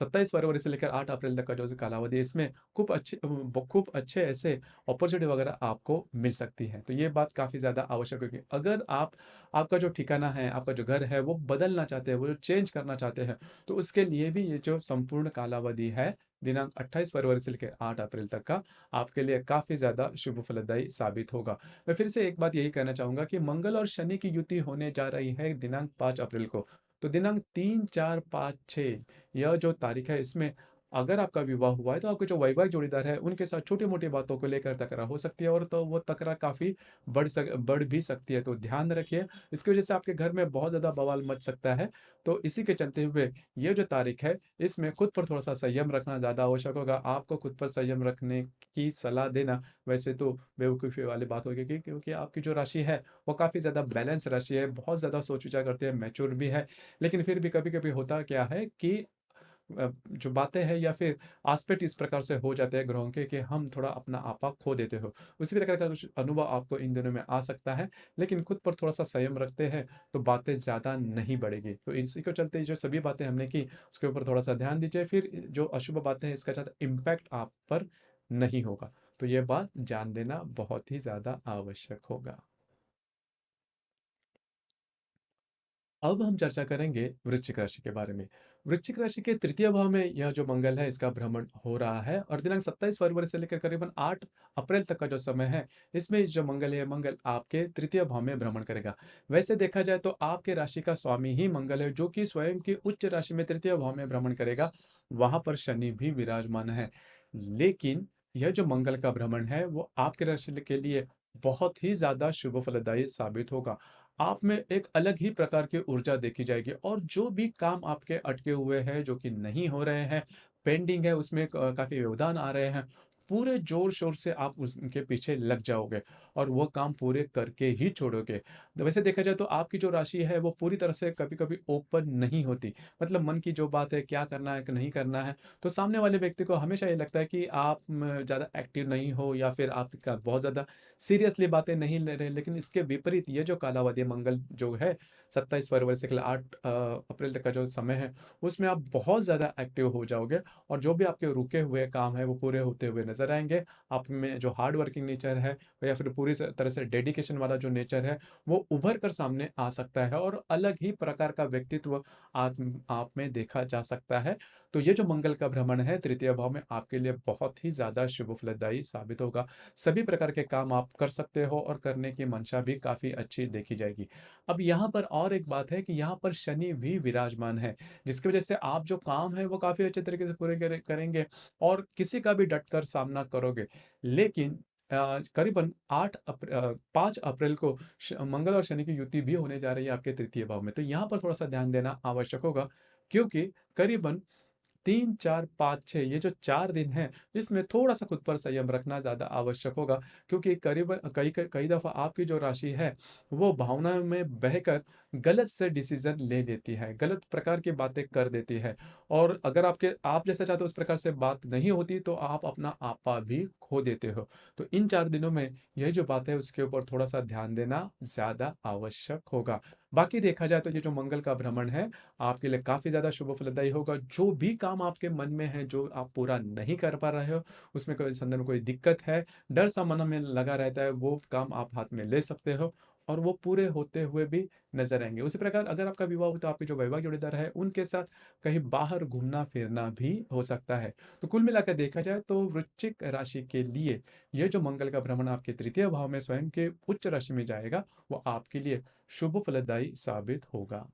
27 फरवरी से लेकर 8 अप्रैल तक का जो कालावधि है इसमें खूब अच्छे ऐसे अपॉर्चुनिटी वगैरह आपको मिल सकती है। तो ये बात काफ़ी ज़्यादा आवश्यक होगी। अगर आप आपका जो ठिकाना है, आपका जो घर है वो बदलना चाहते हैं, वो जो चेंज करना चाहते हैं, तो उसके लिए भी ये जो संपूर्ण कालावधि है दिनांक 28 फरवरी से लेकर 8 अप्रैल तक का आपके लिए काफ़ी ज़्यादा शुभ फलदायी साबित होगा। मैं फिर से एक बात यही कहना चाहूँगा कि मंगल और शनि की युति होने जा रही है दिनांक 5 अप्रैल को। तो दिनांक 3, 4, 5, 6 यह जो तारीख है इसमें अगर आपका विवाह हुआ है तो आपके जो वैवाहिक जोड़ीदार है उनके साथ छोटी-मोटी बातों को लेकर तकरार हो सकती है और तो वो तकरार काफ़ी बढ़ भी सकती है। तो ध्यान रखिए, इसकी वज़ह से आपके घर में बहुत ज़्यादा बवाल मच सकता है। तो इसी के चलते हुए ये जो तारीख है इसमें खुद पर थोड़ा-सा संयम रखना ज़्यादा आवश्यक होगा। आपको खुद पर संयम रखने की सलाह देना वैसे तो बेवकूफ़ी वाली बात होगी क्योंकि आपकी जो राशि है वो काफ़ी ज़्यादा बैलेंस राशि है, बहुत ज़्यादा सोच-विचार करते हैं, मैच्योर भी है। लेकिन फिर भी कभी-कभी होता क्या है कि जो बातें हैं या फिर एस्पेक्ट इस प्रकार से हो जाते हैं ग्रहों के कि हम थोड़ा अपना आपा खो देते हो। उसी प्रकार का कुछ अनुभव आपको इन दिनों में आ सकता है, लेकिन खुद पर थोड़ा-सा संयम रखते हैं, तो बातें ज़्यादा नहीं बढ़ेगी। तो इसी को चलते जो सभी बातें हमने की, उसके ऊपर थोड़ा-सा ध्यान दीजिए, फिर जो अशुभ बातें हैं, इसका ज़्यादा इम्पैक्ट आप पर नहीं होगा। तो ये बात जान लेना बहुत ही ज़्यादा आवश्यक होगा। अब हम चर्चा करेंगे वृश्चिक राशि के बारे में। वृश्चिक राशि के तृतीय भाव में यह जो मंगल है इसका भ्रमण हो रहा है और दिनांक 27 फरवरी से लेकर करीबन 8 अप्रैल तक का जो समय है इसमें जो मंगल है मंगल आपके तृतीय भाव में भ्रमण करेगा। वैसे देखा जाए तो आपके राशि का स्वामी ही मंगल है जो कि स्वयं की उच्च राशि में तृतीय भाव में भ्रमण करेगा। वहां पर शनि भी विराजमान है। लेकिन यह जो मंगल का भ्रमण है वो आपके राशि के लिए बहुत ही ज्यादा शुभ फलदायी साबित होगा। आप में एक अलग ही प्रकार की ऊर्जा देखी जाएगी और जो भी काम आपके अटके हुए हैं, जो कि नहीं हो रहे हैं, पेंडिंग है, उसमें काफ़ी व्यवधान आ रहे हैं, पूरे ज़ोर-शोर से आप उसके पीछे लग जाओगे और वो काम पूरे करके ही छोड़ोगे। तो वैसे देखा जाए तो आपकी जो राशि है, वो पूरी तरह से कभी-कभी ओपन नहीं होती। मतलब मन की जो बात है, क्या करना है, नहीं करना है, तो सामने वाले व्यक्ति को हमेशा ये लगता है कि आप ज़्यादा एक्टिव नहीं हो या फिर आप का बहुत ज़्यादा सीरियसली बातें नहीं ले रहे। लेकिन इसके विपरीत ये जो कालावधि मंगल जो है 27 फरवरी से लेकर 8 अप्रैल तक का जो समय है उसमें आप बहुत ज़्यादा एक्टिव हो जाओगे और जो भी आपके रुके हुए काम है वो पूरे होते हुए नजर आएंगे। आप में जो हार्ड वर्किंग नेचर है या फिर पूरी तरह से डेडिकेशन वाला जो नेचर है वो उभर कर सामने आ सकता है और अलग ही प्रकार का व्यक्तित्व आप में देखा जा सकता है। तो ये जो मंगल का भ्रमण है तृतीय भाव में आपके लिए बहुत ही ज़्यादा शुभ फलदायी साबित होगा। सभी प्रकार के काम आप कर सकते हो और करने की मंशा भी काफ़ी अच्छी देखी जाएगी। अब यहाँ पर और एक बात है कि यहाँ पर शनि भी विराजमान है, जिसकी वजह से आप जो काम है वो काफ़ी अच्छे तरीके से पूरे करेंगे और किसी का भी डट कर सामना करोगे। लेकिन करीबन 5 अप्रैल को मंगल और शनि की युति भी होने जा रही है आपके तृतीय भाव में। तो यहाँ पर थोड़ा-सा ध्यान देना आवश्यक होगा, क्योंकि करीबन 3, 4, 5, 6 ये जो 4 दिन हैं, इसमें थोड़ा-सा खुद पर संयम रखना ज़्यादा आवश्यक होगा, क्योंकि करीबन कई दफ़ा आपकी जो राशि है, वो भावनाओं में बहकर गलत से डिसीज़न ले लेती है, गलत प्रकार की बातें कर देती है। और अगर आप जैसा चाहते हो उस प्रकार से बात नहीं होती, तो आप अपना आपा भी खो देते हो। तो इन 4 दिनों में यही जो बात है, उसके ऊपर थोड़ा-सा ध्यान देना ज़्यादा आवश्यक होगा। बाकी देखा जाए तो ये जो मंगल का भ्रमण है, आपके लिए काफ़ी ज़्यादा शुभ फलदायी होगा। जो भी काम आपके मन में है, जो आप पूरा नहीं कर पा रहे हो, उसमें कोई संदर्भ में कोई दिक्कत है, डर-सा मन में लगा रहता है, वो काम आप हाथ में ले सकते हो और वो पूरे होते हुए भी नज़र आएँगे। उसी प्रकार अगर आपका विवाह हो तो आपके जो वैवाहिक जोड़ीदार है, उनके साथ कहीं बाहर घूमना-फिरना भी हो सकता है। तो कुल मिलाकर देखा जाए तो वृश्चिक राशि के लिए ये जो मंगल का भ्रमण आपके तृतीय भाव में स्वयं के उच्च राशि में जाएगा, वो आपके लिए शुभ फलदायी साबित होगा।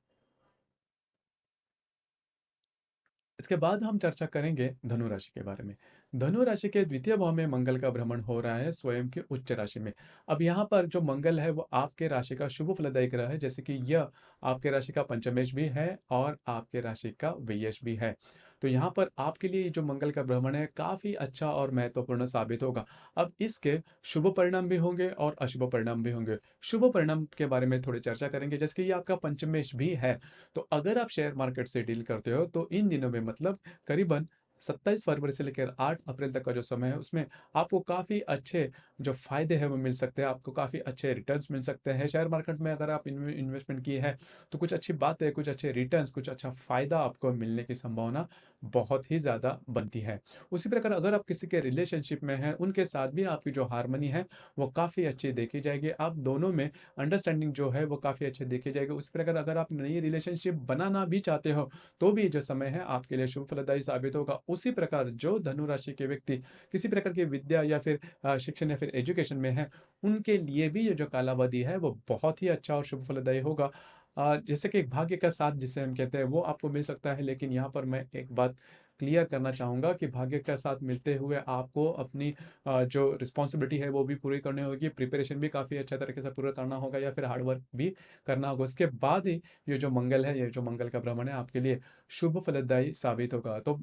इसके बाद हम चर्चा करेंगे धनु राशि के बारे में। धनु राशि के द्वितीय भाव में मंगल का भ्रमण हो रहा है स्वयं के उच्च राशि में। अब यहाँ पर जो मंगल है वो आपके राशि का शुभ फलदायी ग्रह है, जैसे कि यह आपके राशि का पंचमेश भी है और आपके राशि का व्ययश भी है। तो यहाँ पर आपके लिए जो मंगल का भ्रमण है काफ़ी अच्छा और महत्वपूर्ण साबित होगा। अब इसके शुभ परिणाम भी होंगे और अशुभ परिणाम भी होंगे। शुभ परिणाम के बारे में थोड़ी चर्चा करेंगे, जैसे कि ये आपका पंचमेश भी है। तो अगर आप शेयर मार्केट से डील करते हो तो इन दिनों में मतलब करीबन 27 फरवरी से लेकर 8 अप्रैल तक का जो समय है उसमें आपको काफ़ी अच्छे जो फ़ायदे हैं वो मिल सकते हैं। आपको काफ़ी अच्छे रिटर्न्स मिल सकते हैं। शेयर मार्केट में अगर आप इन्वेस्टमेंट किए हैं तो कुछ अच्छी बात है, कुछ अच्छे रिटर्न्स, कुछ अच्छा फ़ायदा आपको मिलने की संभावना बहुत ही ज़्यादा बनती है। उसी प्रकार अगर आप किसी के रिलेशनशिप में हैं, उनके साथ भी आपकी जो हार्मनी है वो काफ़ी अच्छी देखी जाएगी। आप दोनों में अंडरस्टैंडिंग जो है वो काफ़ी अच्छी देखी जाएगी। उसी प्रकार अगर आप नई रिलेशनशिप बनाना भी चाहते हो, तो भी जो समय है आपके लिए शुभ फलदायी साबित होगा। उसी प्रकार जो धनु राशि के व्यक्ति किसी प्रकार की विद्या या फिर शिक्षण या फिर एजुकेशन में हैं, उनके लिए भी ये जो कालावधि है वो बहुत ही अच्छा और शुभ फलदायी होगा। जैसे कि एक भाग्य का साथ जिसे हम कहते हैं वो आपको मिल सकता है, लेकिन यहाँ पर मैं एक बात क्लियर करना चाहूँगा कि भाग्य का साथ मिलते हुए आपको अपनी जो रिस्पॉन्सिबिलिटी है वो भी पूरी करनी होगी, प्रिपरेशन भी काफ़ी अच्छे तरीके से पूरा करना होगा या फिर हार्ड वर्क भी करना होगा। उसके बाद ही ये जो मंगल है, ये जो मंगल का भ्रमण है आपके लिए शुभ फलदायी साबित होगा। तो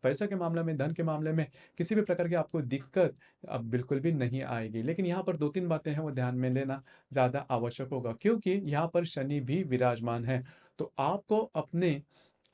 पैसे के मामले में, धन के मामले में किसी भी प्रकार की आपको दिक्कत अब बिल्कुल भी नहीं आएगी। लेकिन यहाँ पर 2-3 बातें हैं वो ध्यान में लेना ज़्यादा आवश्यक होगा, क्योंकि यहाँ पर शनि भी विराजमान है। तो आपको अपने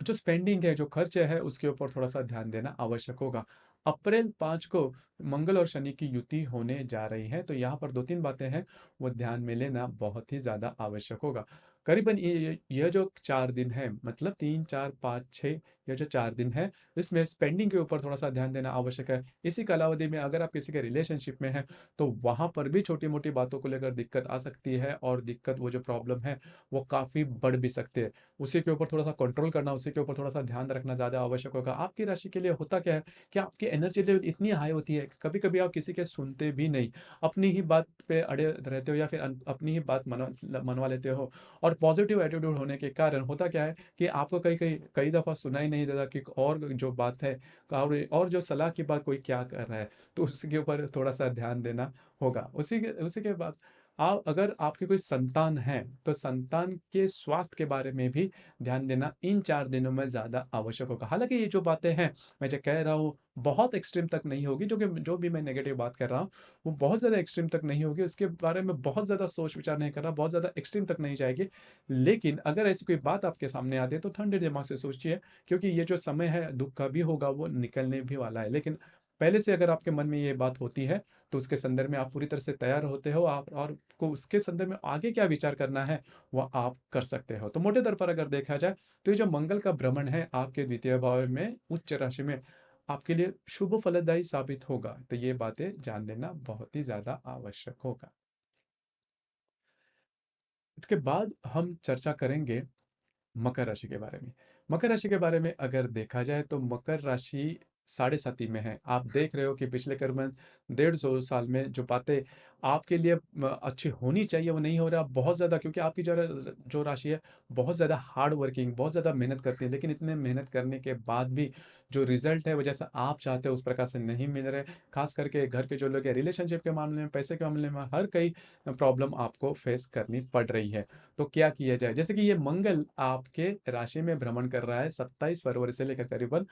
जो स्पेंडिंग है, जो खर्चे है, उसके ऊपर थोड़ा-सा ध्यान देना आवश्यक होगा। अप्रैल 5 को मंगल और शनि की युति होने जा रही है, तो यहाँ पर 2-3 बातें हैं, वो ध्यान में लेना बहुत ही ज़्यादा आवश्यक होगा। करीबन ये जो 4 दिन हैं, मतलब 3, 4, 5, 6 ये जो 4 दिन हैं, इसमें स्पेंडिंग के ऊपर थोड़ा-सा ध्यान देना आवश्यक है। इसी कालावधि में अगर आप किसी के रिलेशनशिप में हैं, तो वहाँ पर भी छोटी-मोटी बातों को लेकर दिक्कत आ सकती है और दिक्कत वो जो प्रॉब्लम है, वो काफ़ी बढ़ भी सकते हैं। उसी के ऊपर थोड़ा-सा कंट्रोल करना, उसी के ऊपर थोड़ा-सा ध्यान रखना ज़्यादा आवश्यक होगा। आपकी राशि के लिए होता क्या है कि आपकी एनर्जी लेवल इतनी हाई होती है, कभी-कभी आप किसी के सुनते भी नहीं। अपनी ही बात पे अड़े रहते हो या फिर अपनी ही बात मनवा लेते हो और पॉजिटिव एटीट्यूड होने के कारण होता क्या है कि आपको कई दफ़ा सुनाई नहीं देता कि और जो बात है और जो सलाह की बात कोई क्या कर रहा है, तो उसके ऊपर थोड़ा-सा ध्यान देना होगा। उसी के बाद अगर आपकी कोई संतान है, तो संतान के स्वास्थ्य के बारे में भी ध्यान देना इन 4 दिनों में ज़्यादा आवश्यक होगा। हालाँकि ये जो बातें हैं, मैं जो कह रहा हूँ, बहुत एक्सट्रीम तक नहीं होगी, जो भी मैं नेगेटिव बात कर रहा हूँ, वो बहुत ज़्यादा एक्सट्रीम तक नहीं होगी। उसके बारे में बहुत ज़्यादा सोच-विचार नहीं करना, बहुत ज़्यादा एक्सट्रीम तक नहीं जाएगी। लेकिन अगर ऐसी कोई बात आपके सामने आती है, तो ठंडे दिमाग से सोचिए, क्योंकि ये जो समय है, दुःख का भी होगा, वो निकलने भी वाला है। लेकिन पहले से अगर आपके मन में ये बात होती है, तो उसके संदर्भ में आप पूरी तरह से तैयार होते हो आप और को उसके संदर्भ में आगे क्या विचार करना है, वो आप कर सकते हो। तो मोटे तौर पर अगर देखा जाए, तो ये जो मंगल का भ्रमण है आपके द्वितीय भाव में, उच्च राशि में, आपके लिए शुभ फलदायी साबित होगा। तो ये बातें जान लेना बहुत ही ज़्यादा आवश्यक होगा। इसके बाद हम चर्चा करेंगे मकर राशि के बारे में। मकर राशि के बारे में अगर देखा जाए तो मकर राशि साढ़े साथी में है। आप देख रहे हो कि पिछले करीबन 150 साल में जो बातें आपके लिए अच्छी होनी चाहिए वो नहीं हो रहा बहुत ज़्यादा, क्योंकि आपकी जो राशि है बहुत ज़्यादा हार्ड वर्किंग, बहुत ज़्यादा मेहनत करती है, लेकिन इतने मेहनत करने के बाद भी जो रिजल्ट है वो जैसा आप चाहते हो उस प्रकार से नहीं मिल रहे। खास करके घर के जो लोग हैं रिलेशनशिप के मामले में, पैसे के मामले में, हर कई प्रॉब्लम आपको फेस करनी पड़ रही है। तो क्या किया जाए? जैसे कि ये मंगल आपके राशि में भ्रमण कर रहा है 27 फरवरी से लेकर करीबन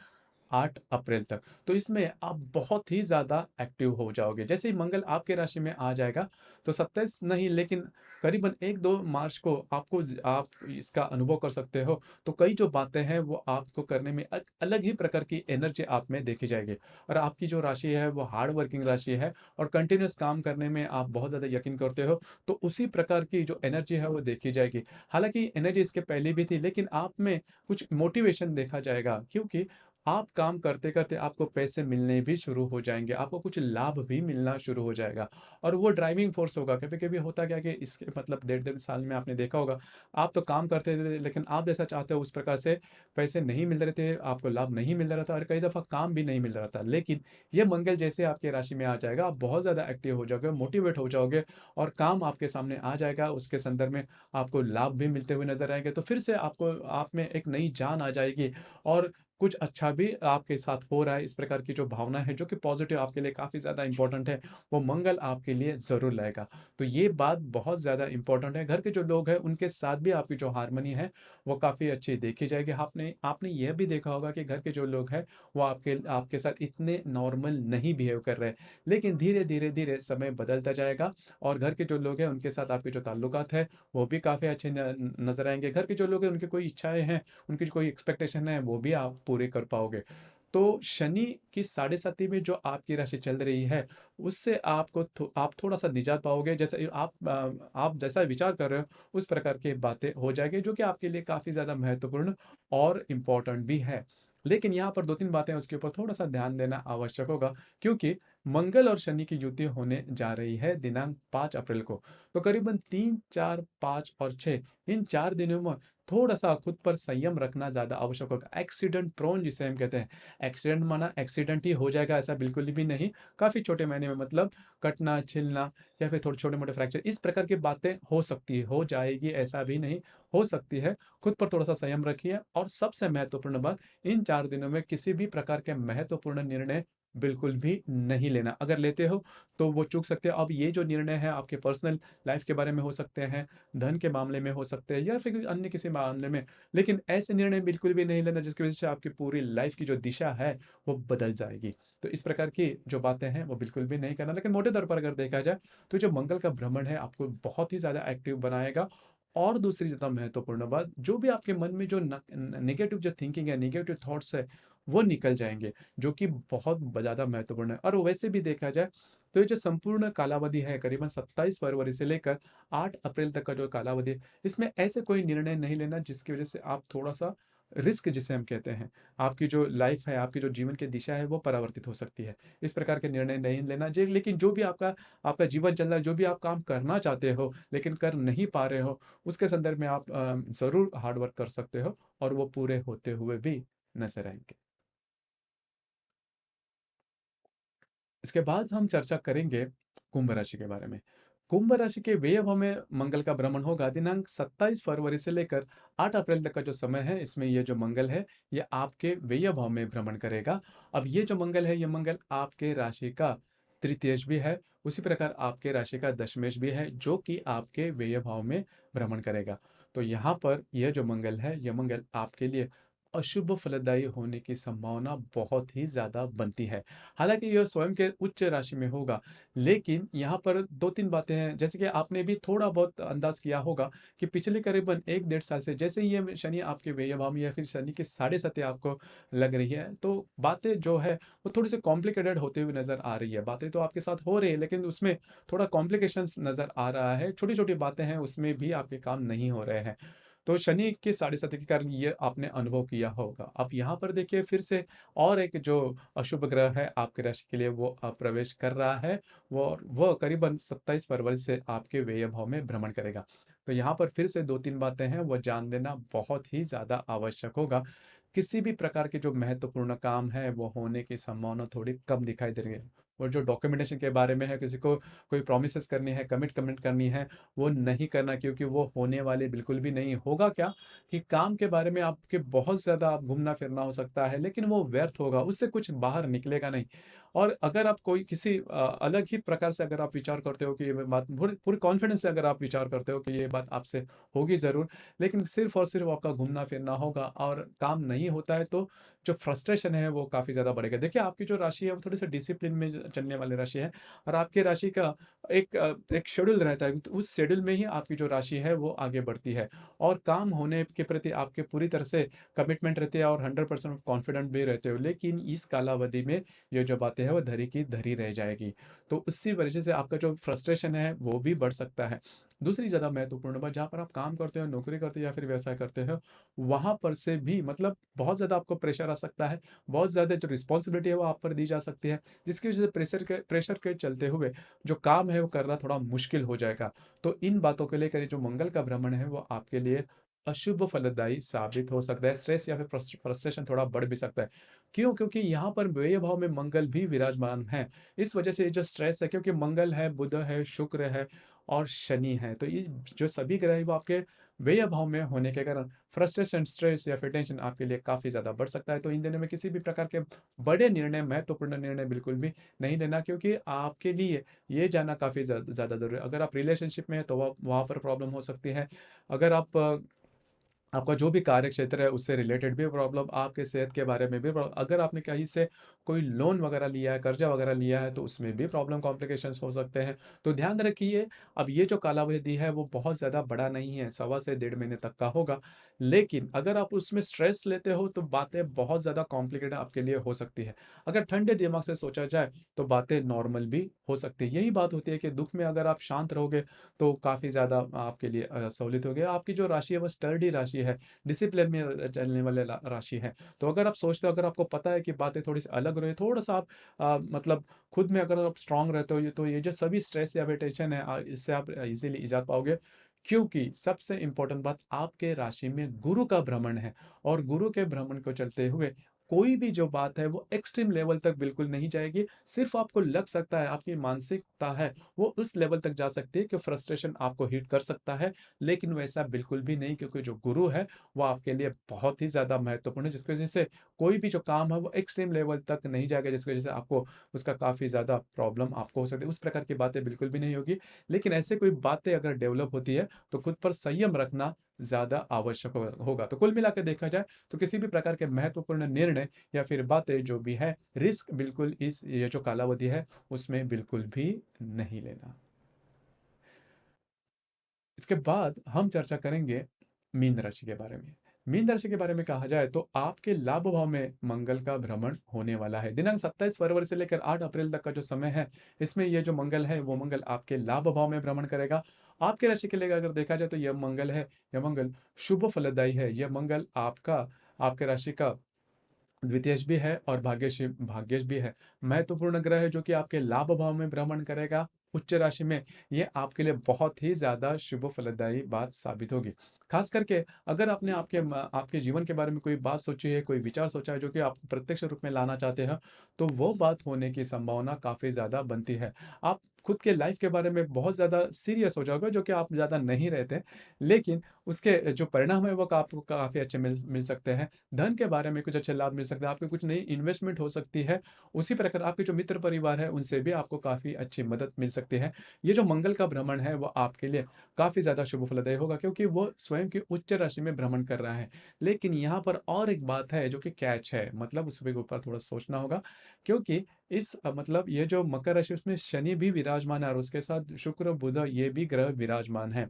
8 अप्रैल तक। तो इसमें आप बहुत ही ज़्यादा एक्टिव हो जाओगे। जैसे ही मंगल आपके राशि में आ जाएगा, तो 27 नहीं लेकिन करीबन 1-2 मार्च को आप इसका अनुभव कर सकते हो। तो कई जो बातें हैं वो आपको करने में अलग ही प्रकार की एनर्जी आप में देखी जाएगी। और आपकी जो राशि है वो हार्ड वर्किंग राशि है और कंटिन्यूअस काम करने में आप बहुत ज़्यादा यकीन करते हो। तो उसी प्रकार की जो एनर्जी है वो देखी जाएगी। हालाँकि एनर्जी इसके पहले भी थी, लेकिन आप में कुछ मोटिवेशन देखा जाएगा, क्योंकि आप काम करते-करते आपको पैसे मिलने भी शुरू हो जाएँगे, आपको कुछ लाभ भी मिलना शुरू हो जाएगा और वो ड्राइविंग फ़ोर्स होगा। कभी-कभी होता क्या है कि इसके मतलब डेढ़-डेढ़ साल में आपने देखा होगा, आप तो काम करते थे लेकिन आप जैसा चाहते हो उस प्रकार से पैसे नहीं मिल रहे थे, आपको लाभ नहीं मिल रहा था और कई दफ़ा काम भी नहीं मिल रहा था। लेकिन ये मंगल जैसे आपकी राशि में आ जाएगा, आप बहुत ज़्यादा एक्टिव हो जाओगे, मोटिवेट हो जाओगे और काम आपके सामने आ जाएगा, उसके संदर्भ में आपको लाभ भी मिलते हुए नज़र आएँगे। तो फिर से आपको आप में एक नई जान आ जाएगी और कुछ अच्छा भी आपके साथ हो रहा है, इस प्रकार की जो भावना है जो कि पॉजिटिव आपके लिए काफ़ी ज़्यादा इम्पोर्टेंट है, वो मंगल आपके लिए ज़रूर लाएगा। तो ये बात बहुत ज़्यादा इम्पोर्टेंट है। घर के जो लोग हैं उनके साथ भी आपकी जो हार्मनी है वो काफ़ी अच्छी देखी जाएगी। आपने आपने यह भी देखा होगा कि घर के जो लोग हैं वो आपके आपके साथ इतने नॉर्मल नहीं बिहेव कर रहे हैं। लेकिन धीरे-धीरे समय बदलता जाएगा और घर के जो लोग हैं उनके साथ आपके जो ताल्लुकात हैं वो भी काफ़ी अच्छे नज़र आएँगे। घर के जो लोग हैं उनकी कोई इच्छाएँ हैं, उनकी कोई एक्सपेक्टेशन है वो भी आप पूरे कर पाओगे। तो शनि की साढ़े साती में जो आपकी राशि चल रही है, उससे आप थोड़ा-सा निजात पाओगे। जैसे आप जैसा विचार कर रहे हो, उस प्रकार की बातें हो जाएँगी, जो कि आपके लिए काफ़ी ज़्यादा महत्वपूर्ण और इम्पोर्टेंट भी है। लेकिन यहाँ पर 2-3 बातें हैं, उसके ऊपर थोड़ा-सा ध्यान देना आवश्यक होगा, क्योंकि मंगल और शनि की युति होने जा रही है दिनांक 5 अप्रैल को। तो करीबन 3, 4, 5 और 6 इन 4 दिनों में थोड़ा-सा खुद पर संयम रखना ज़्यादा आवश्यक होगा। एक्सीडेंट प्रोन जिसे हम कहते हैं। एक्सीडेंट माना एक्सीडेंट ही हो जाएगा ऐसा बिल्कुल भी नहीं। काफ़ी छोटे मायने में मतलब कटना, छिलना या फिर थोड़े छोटे-मोटे फ्रैक्चर इस प्रकार की बातें हो सकती है, हो जाएगी ऐसा भी नहीं, हो सकती है। खुद पर थोड़ा-सा संयम रखिए और सबसे महत्वपूर्ण बात इन 4 दिनों में किसी भी प्रकार के महत्वपूर्ण निर्णय बिल्कुल भी नहीं लेना। अगर लेते हो तो वो चूक सकते हो। अब ये जो निर्णय है आपके पर्सनल लाइफ़ के बारे में हो सकते हैं, धन के मामले में हो सकते हैं या फिर अन्य किसी मामले में। लेकिन ऐसे निर्णय बिल्कुल भी नहीं लेना जिसकी वज़ह से आपकी पूरी लाइफ़ की जो दिशा है, वो बदल जाएगी। तो इस प्रकार की जो बातें हैं, वो बिल्कुल भी नहीं करना। लेकिन मोटे तौर पर अगर देखा जाए, तो जो मंगल का भ्रमण है, आपको बहुत ही ज़्यादा एक्टिव बनाएगा और दूसरी ज़्यादा महत्वपूर्ण बात, जो भी आपके मन में जो नेगेटिव जो थिंकिंग है, नेगेटिव थॉट्स है, वो निकल जाएँगे, जो कि बहुत ज़्यादा महत्वपूर्ण है। और वैसे भी देखा जाए, तो ये जो संपूर्ण कालावधि है, करीबन 27 फरवरी से लेकर 8 अप्रैल तक का जो कालावधि है, इसमें ऐसे कोई निर्णय नहीं लेना जिसकी वज़ह से आप थोड़ा-सा रिस्क जिसे हम कहते हैं, आपकी जो लाइफ़ है, आपकी जो जीवन की दिशा है, वो परावर्तित हो सकती है। इस प्रकार के निर्णय नहीं लेना लेकिन जो भी आपका आपका जीवन चल रहा है, जो भी आप काम करना चाहते हो, लेकिन कर नहीं पा रहे हो, उसके संदर्भ में आप ज़रूर हार्ड वर्क कर सकते हो और वो पूरे होते हुए भी नज़र आएँगे। इसके बाद हम चर्चा करेंगे कुंभ राशि के बारे में। कुंभ राशि के व्यय भाव में मंगल का भ्रमण होगा दिनांक 27 फरवरी से लेकर 8 अप्रैल तक का जो समय है, इसमें ये जो मंगल है, ये आपके व्यय भाव में भ्रमण करेगा। अब ये जो मंगल है, ये मंगल आपके राशि का तृतीयेश भी है, उसी प्रकार आपके राशि का दशमेश भी है, जो कि आपके व्यय भाव में भ्रमण करेगा। तो यहाँ पर यह जो मंगल है, यह मंगल आपके लिए अशुभ फलदायी होने की संभावना बहुत ही ज़्यादा बनती है। हालाँकि यह स्वयं के उच्च राशि में होगा, लेकिन यहाँ पर 2-3 बातें हैं, जैसे कि आपने भी थोड़ा बहुत अंदाज़ किया होगा कि पिछले करीबन 1 डेढ़ साल से जैसे ही ये शनि आपके व्यय भाव में या फिर शनि की साढ़े साती आपको लग रही है, तो बातें जो है वो थोड़ी-सी कॉम्प्लिकेटेड होते हुए नज़र आ रही है। बातें तो आपके साथ हो रही है, लेकिन उसमें थोड़ा कॉम्प्लिकेशंस नज़र आ रहा है। छोटी-छोटी बातें हैं, उसमें भी आपके काम नहीं हो रहे हैं। तो शनि के साढ़े साती के कारण ये आपने अनुभव किया होगा। अब यहाँ पर देखिए फिर से और एक जो अशुभ ग्रह है आपकी राशि के लिए वो प्रवेश कर रहा है। वो करीबन 27 फरवरी से आपके व्यय भाव में भ्रमण करेगा। तो यहाँ पर फिर से 2-3 बातें हैं, वो जान लेना बहुत ही ज़्यादा आवश्यक होगा। किसी भी प्रकार के जो महत्वपूर्ण काम है, वो होने की संभावना थोड़ी कम दिखाई दे रही है। और जो डॉक्यूमेंटेशन के बारे में है, किसी को कोई प्रॉमिसेस करनी है, कमिटमेंट करनी है, वो नहीं करना, क्योंकि वो होने वाली बिल्कुल भी नहीं। होगा क्या कि काम के बारे में आपके बहुत ज़्यादा आप घूमना-फिरना हो सकता है, लेकिन वो व्यर्थ होगा, उससे कुछ बाहर निकलेगा नहीं। और अगर आप कोई किसी अलग ही प्रकार से अगर आप विचार करते हो कि ये बात पूरे पूरे कॉन्फिडेंस से अगर आप विचार करते हो कि ये बात आपसे होगी ज़रूर, लेकिन सिर्फ़ और सिर्फ़ आपका घूमना-फिरना होगा और काम नहीं होता है, तो जो फ्रस्ट्रेशन है वो काफ़ी ज़्यादा बढ़ेगा। देखिए, आपकी जो राशि है वो थोड़ी-सी डिसिप्लिन में चलने वाली राशि है, और आपकी राशि का एक शेड्यूल रहता है, तो उस शेड्यूल में ही आपकी जो राशि है वो आगे बढ़ती है, और काम होने के प्रति आपके पूरी तरह से कमिटमेंट रहती है, और 100% कॉन्फिडेंट भी रहते हो। लेकिन इस कालावधि में ये जो बातें हैं वो धरी की धरी रह जाएगी। तो उसी वजह से आपका जो फ्रस्ट्रेशन है वो भी बढ़ सकता है। दूसरी ज़्यादा महत्वपूर्ण बात, जहाँ पर आप काम करते हो, नौकरी करते हो या फिर व्यवसाय करते हो, वहाँ पर से भी मतलब बहुत ज़्यादा आपको प्रेशर आ सकता है। बहुत ज़्यादा जो रिस्पॉन्सिबिलिटी है वो आप पर दी जा सकती है, जिसकी वजह से प्रेशर के चलते हुए जो काम है वो करना थोड़ा मुश्किल हो जाएगा। तो इन बातों को लेकर ये जो मंगल का भ्रमण है वो आपके लिए अशुभ फलदायी साबित हो सकता है। स्ट्रेस या फिर फ्रस्ट्रेशन थोड़ा बढ़ भी सकता है। क्यों? क्योंकि यहाँ पर व्यय भाव में मंगल भी विराजमान है। इस वजह से ये जो स्ट्रेस है, क्योंकि मंगल है, बुध है, शुक्र है और शनि है। तो ये जो सभी ग्रह हैं वो आपके व्यय भाव में होने के कारण फ्रस्ट्रेशन, स्ट्रेस या फिर टेंशन आपके लिए काफ़ी ज़्यादा बढ़ सकता है। तो इन दिनों में किसी भी प्रकार के बड़े निर्णय, महत्वपूर्ण निर्णय बिल्कुल भी नहीं लेना, क्योंकि आपके लिए ये जानना काफ़ी ज़्यादा ज़रूरी है। अगर आप रिलेशनशिप में हैं तो वहाँ पर प्रॉब्लम हो सकती है। अगर आपका जो भी कार्य क्षेत्र है उससे रिलेटेड भी प्रॉब्लम, आपके सेहत के बारे में भी अगर आपने कहीं से कोई लोन वगैरह लिया है, कर्जा वगैरह लिया है, तो उसमें भी प्रॉब्लम कॉम्प्लिकेशंस हो सकते हैं। तो ध्यान रखिए, अब ये जो कालावधि है वो बहुत ज़्यादा बड़ा नहीं है, सवा से 1.5 महीने तक का होगा। लेकिन अगर आप उसमें स्ट्रेस लेते हो तो बातें बहुत ज़्यादा कॉम्प्लिकेटेड आपके लिए हो सकती है। अगर ठंडे दिमाग से सोचा जाए तो बातें नॉर्मल भी हो सकती है। यही बात होती है कि दुख में अगर आप शांत रहोगे तो काफ़ी ज़्यादा आपके लिए सहूलियत होगी। आपकी जो राशि है वो स्टर्डी राशि है, डिसिप्लिन में चलने वाले राशि है। तो अगर आप सोचते हो, अगर आपको पता है कि बातें थोड़ी सी अलग रही, थोड़ा सा आप मतलब खुद में अगर आप स्ट्रांग रहते हो, ये तो ये जो सभी स्ट्रेस या फिर टेंशन है, इससे आप इजीली इजात पाओगे। क्योंकि सबसे इंपॉर्टेंट बात, आपके राशि में गुरु का भ्रमण है, और गुरु के भ्रमण को चलते हुए कोई भी जो बात है वो एक्सट्रीम लेवल तक बिल्कुल नहीं जाएगी। सिर्फ आपको लग सकता है, आपकी मानसिकता है वो उस लेवल तक जा सकती है कि फ्रस्ट्रेशन आपको हिट कर सकता है, लेकिन वैसा बिल्कुल भी नहीं, क्योंकि जो गुरु है वो आपके लिए बहुत ही ज़्यादा महत्वपूर्ण है, जिसकी वजह से कोई भी जो काम है वो एक्सट्रीम लेवल तक नहीं जाएगा, जिसकी वजह से आपको उसका काफ़ी ज़्यादा प्रॉब्लम आपको हो सकती है। उस प्रकार की बातें बिल्कुल भी नहीं होगी। लेकिन ऐसे कोई बातें अगर डेवलप होती है तो खुद पर संयम रखना ज़्यादा आवश्यक होगा। तो कुल मिलाकर देखा जाए तो किसी भी प्रकार के महत्वपूर्ण निर्णय या फिर बातें जो भी है, रिस्क बिल्कुल इस ये जो कालावधि है उसमें बिल्कुल भी नहीं लेना। इसके बाद हम चर्चा करेंगे मीन राशि के बारे में। मीन राशि के बारे में कहा जाए तो आपके लाभ भाव में मंगल का भ्रमण होने वाला है। दिनांक 27 फरवरी से लेकर 8 अप्रैल तक का जो समय है, इसमें ये जो मंगल है वो मंगल आपके लाभ भाव में भ्रमण करेगा। आपके राशि के लिए अगर देखा जाए तो यह मंगल है, यह मंगल शुभ फलदायी है। यह मंगल आपके राशि का द्वितीयज भी है और भाग्यश भी है। महत्वपूर्ण ग्रह है जो कि आपके लाभ भाव में भ्रमण करेगा उच्च राशि में। ये आपके लिए बहुत ही ज़्यादा शुभ फलदायी बात साबित होगी। खास करके अगर आपने आपके जीवन के बारे में कोई बात सोची है, कोई विचार सोचा है जो कि आप प्रत्यक्ष रूप में लाना चाहते हैं, तो वो बात होने की संभावना काफ़ी ज़्यादा बनती है। आप खुद के लाइफ के बारे में बहुत ज़्यादा सीरियस हो जाओगे, जो कि आप ज़्यादा नहीं रहते, लेकिन उसके जो परिणाम है वो आपको काफ़ी अच्छे मिल सकते हैं। धन के बारे में कुछ अच्छे लाभ मिल सकते हैं, आपकी कुछ नई इन्वेस्टमेंट हो सकती है। उसी प्रकार आपके जो मित्र परिवार है उनसे भी आपको काफ़ी अच्छी मदद मिल सकती है। ये जो मंगल का भ्रमण है वो आपके लिए काफ़ी ज़्यादा शुभ फलदायी होगा, क्योंकि वो स्वयं की उच्च राशि में भ्रमण कर रहा है। लेकिन यहाँ पर और एक बात है जो कि कैच है, मतलब उसके ऊपर थोड़ा सोचना होगा, क्योंकि मतलब ये जो मकर राशि उसमें शनि भी विराजमान है और उसके साथ शुक्र बुध ये भी ग्रह विराजमान है।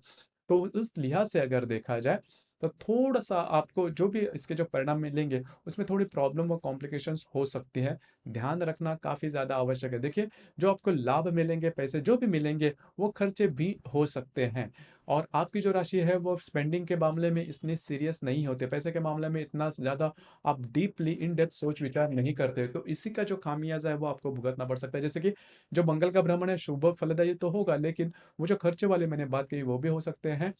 तो उस लिहाज से अगर देखा जाए तो थोड़ा-सा आपको जो भी इसके जो परिणाम मिलेंगे, उसमें थोड़ी प्रॉब्लम और कॉम्प्लिकेशंस हो सकती हैं। ध्यान रखना काफ़ी ज़्यादा आवश्यक है। देखिए, जो आपको लाभ मिलेंगे, पैसे जो भी मिलेंगे, वो खर्चे भी हो सकते हैं। और आपकी जो राशि है वो स्पेंडिंग के मामले में इतने सीरियस नहीं होते, पैसे के मामले में इतना ज़्यादा आप डीपली इन डेप्थ सोच विचार नहीं करते, तो इसी का जो खामियाजा है वो आपको भुगतना पड़ सकता है। जैसे कि जो मंगल का भ्रमण है शुभ फलदायी तो होगा, लेकिन वो जो खर्चे वाले मैंने बात कही वो भी हो सकते हैं।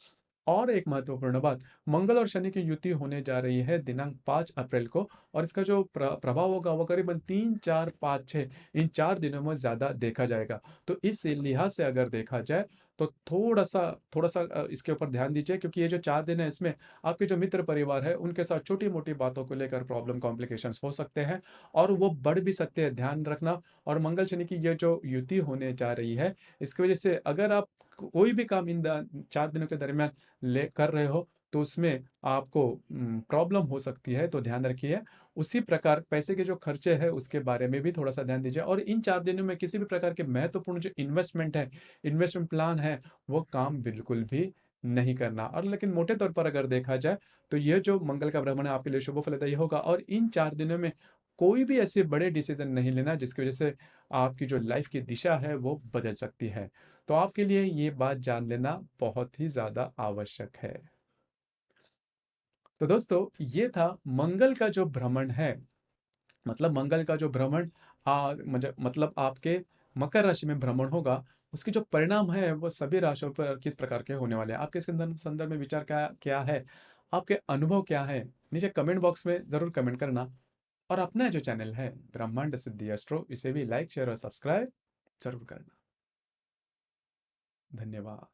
और एक महत्वपूर्ण बात, मंगल और शनि की युति होने जा रही है दिनांक 5 अप्रैल को, और इसका जो प्रभाव होगा वो करीबन 3, 4, 5, 6 इन 4 दिनों में ज़्यादा देखा जाएगा। तो इस लिहाज से अगर देखा जाए तो थोड़ा-सा इसके ऊपर ध्यान दीजिए, क्योंकि ये जो 4 दिन है इसमें आपके जो मित्र परिवार है उनके साथ छोटी-मोटी बातों को लेकर प्रॉब्लम कॉम्प्लिकेशंस हो सकते हैं और वो बढ़ भी सकते हैं, ध्यान रखना। और मंगल शनि की ये जो युति होने जा रही है, इसकी वजह से अगर आप कोई भी काम इन 4 दिनों के दरमियान ले कर रहे हो तो उसमें आपको प्रॉब्लम हो सकती है, तो ध्यान रखिए। उसी प्रकार पैसे के जो खर्चे हैं उसके बारे में भी थोड़ा-सा ध्यान दीजिए, और इन 4 दिनों में किसी भी प्रकार के महत्वपूर्ण जो इन्वेस्टमेंट है, इन्वेस्टमेंट प्लान है, वो काम बिल्कुल भी नहीं करना। और लेकिन मोटे तौर पर अगर देखा जाए तो ये जो मंगल का भ्रमण है आपके लिए शुभ फलदायी होगा, और इन 4 दिनों में कोई भी ऐसे बड़े डिसीज़न नहीं लेना जिसकी वजह से आपकी जो लाइफ़ की दिशा है वो बदल सकती है। तो आपके लिए ये बात जान लेना बहुत ही ज़्यादा आवश्यक है। तो दोस्तों, ये था मंगल का जो भ्रमण है, मतलब मंगल का जो भ्रमण मतलब आपके मकर राशि में भ्रमण होगा, उसके जो परिणाम हैं वो सभी राशियों पर किस प्रकार के होने वाले हैं। आपके इसके संदर्भ में विचार क्या क्या है? आपके अनुभव क्या हैं? नीचे कमेंट बॉक्स में ज़रूर कमेंट करना, और अपना जो चैनल है ब्रह्मांड सिद्धि एस्ट्रो, इसे भी लाइक, शेयर और सब्सक्राइब ज़रूर करना। धन्यवाद।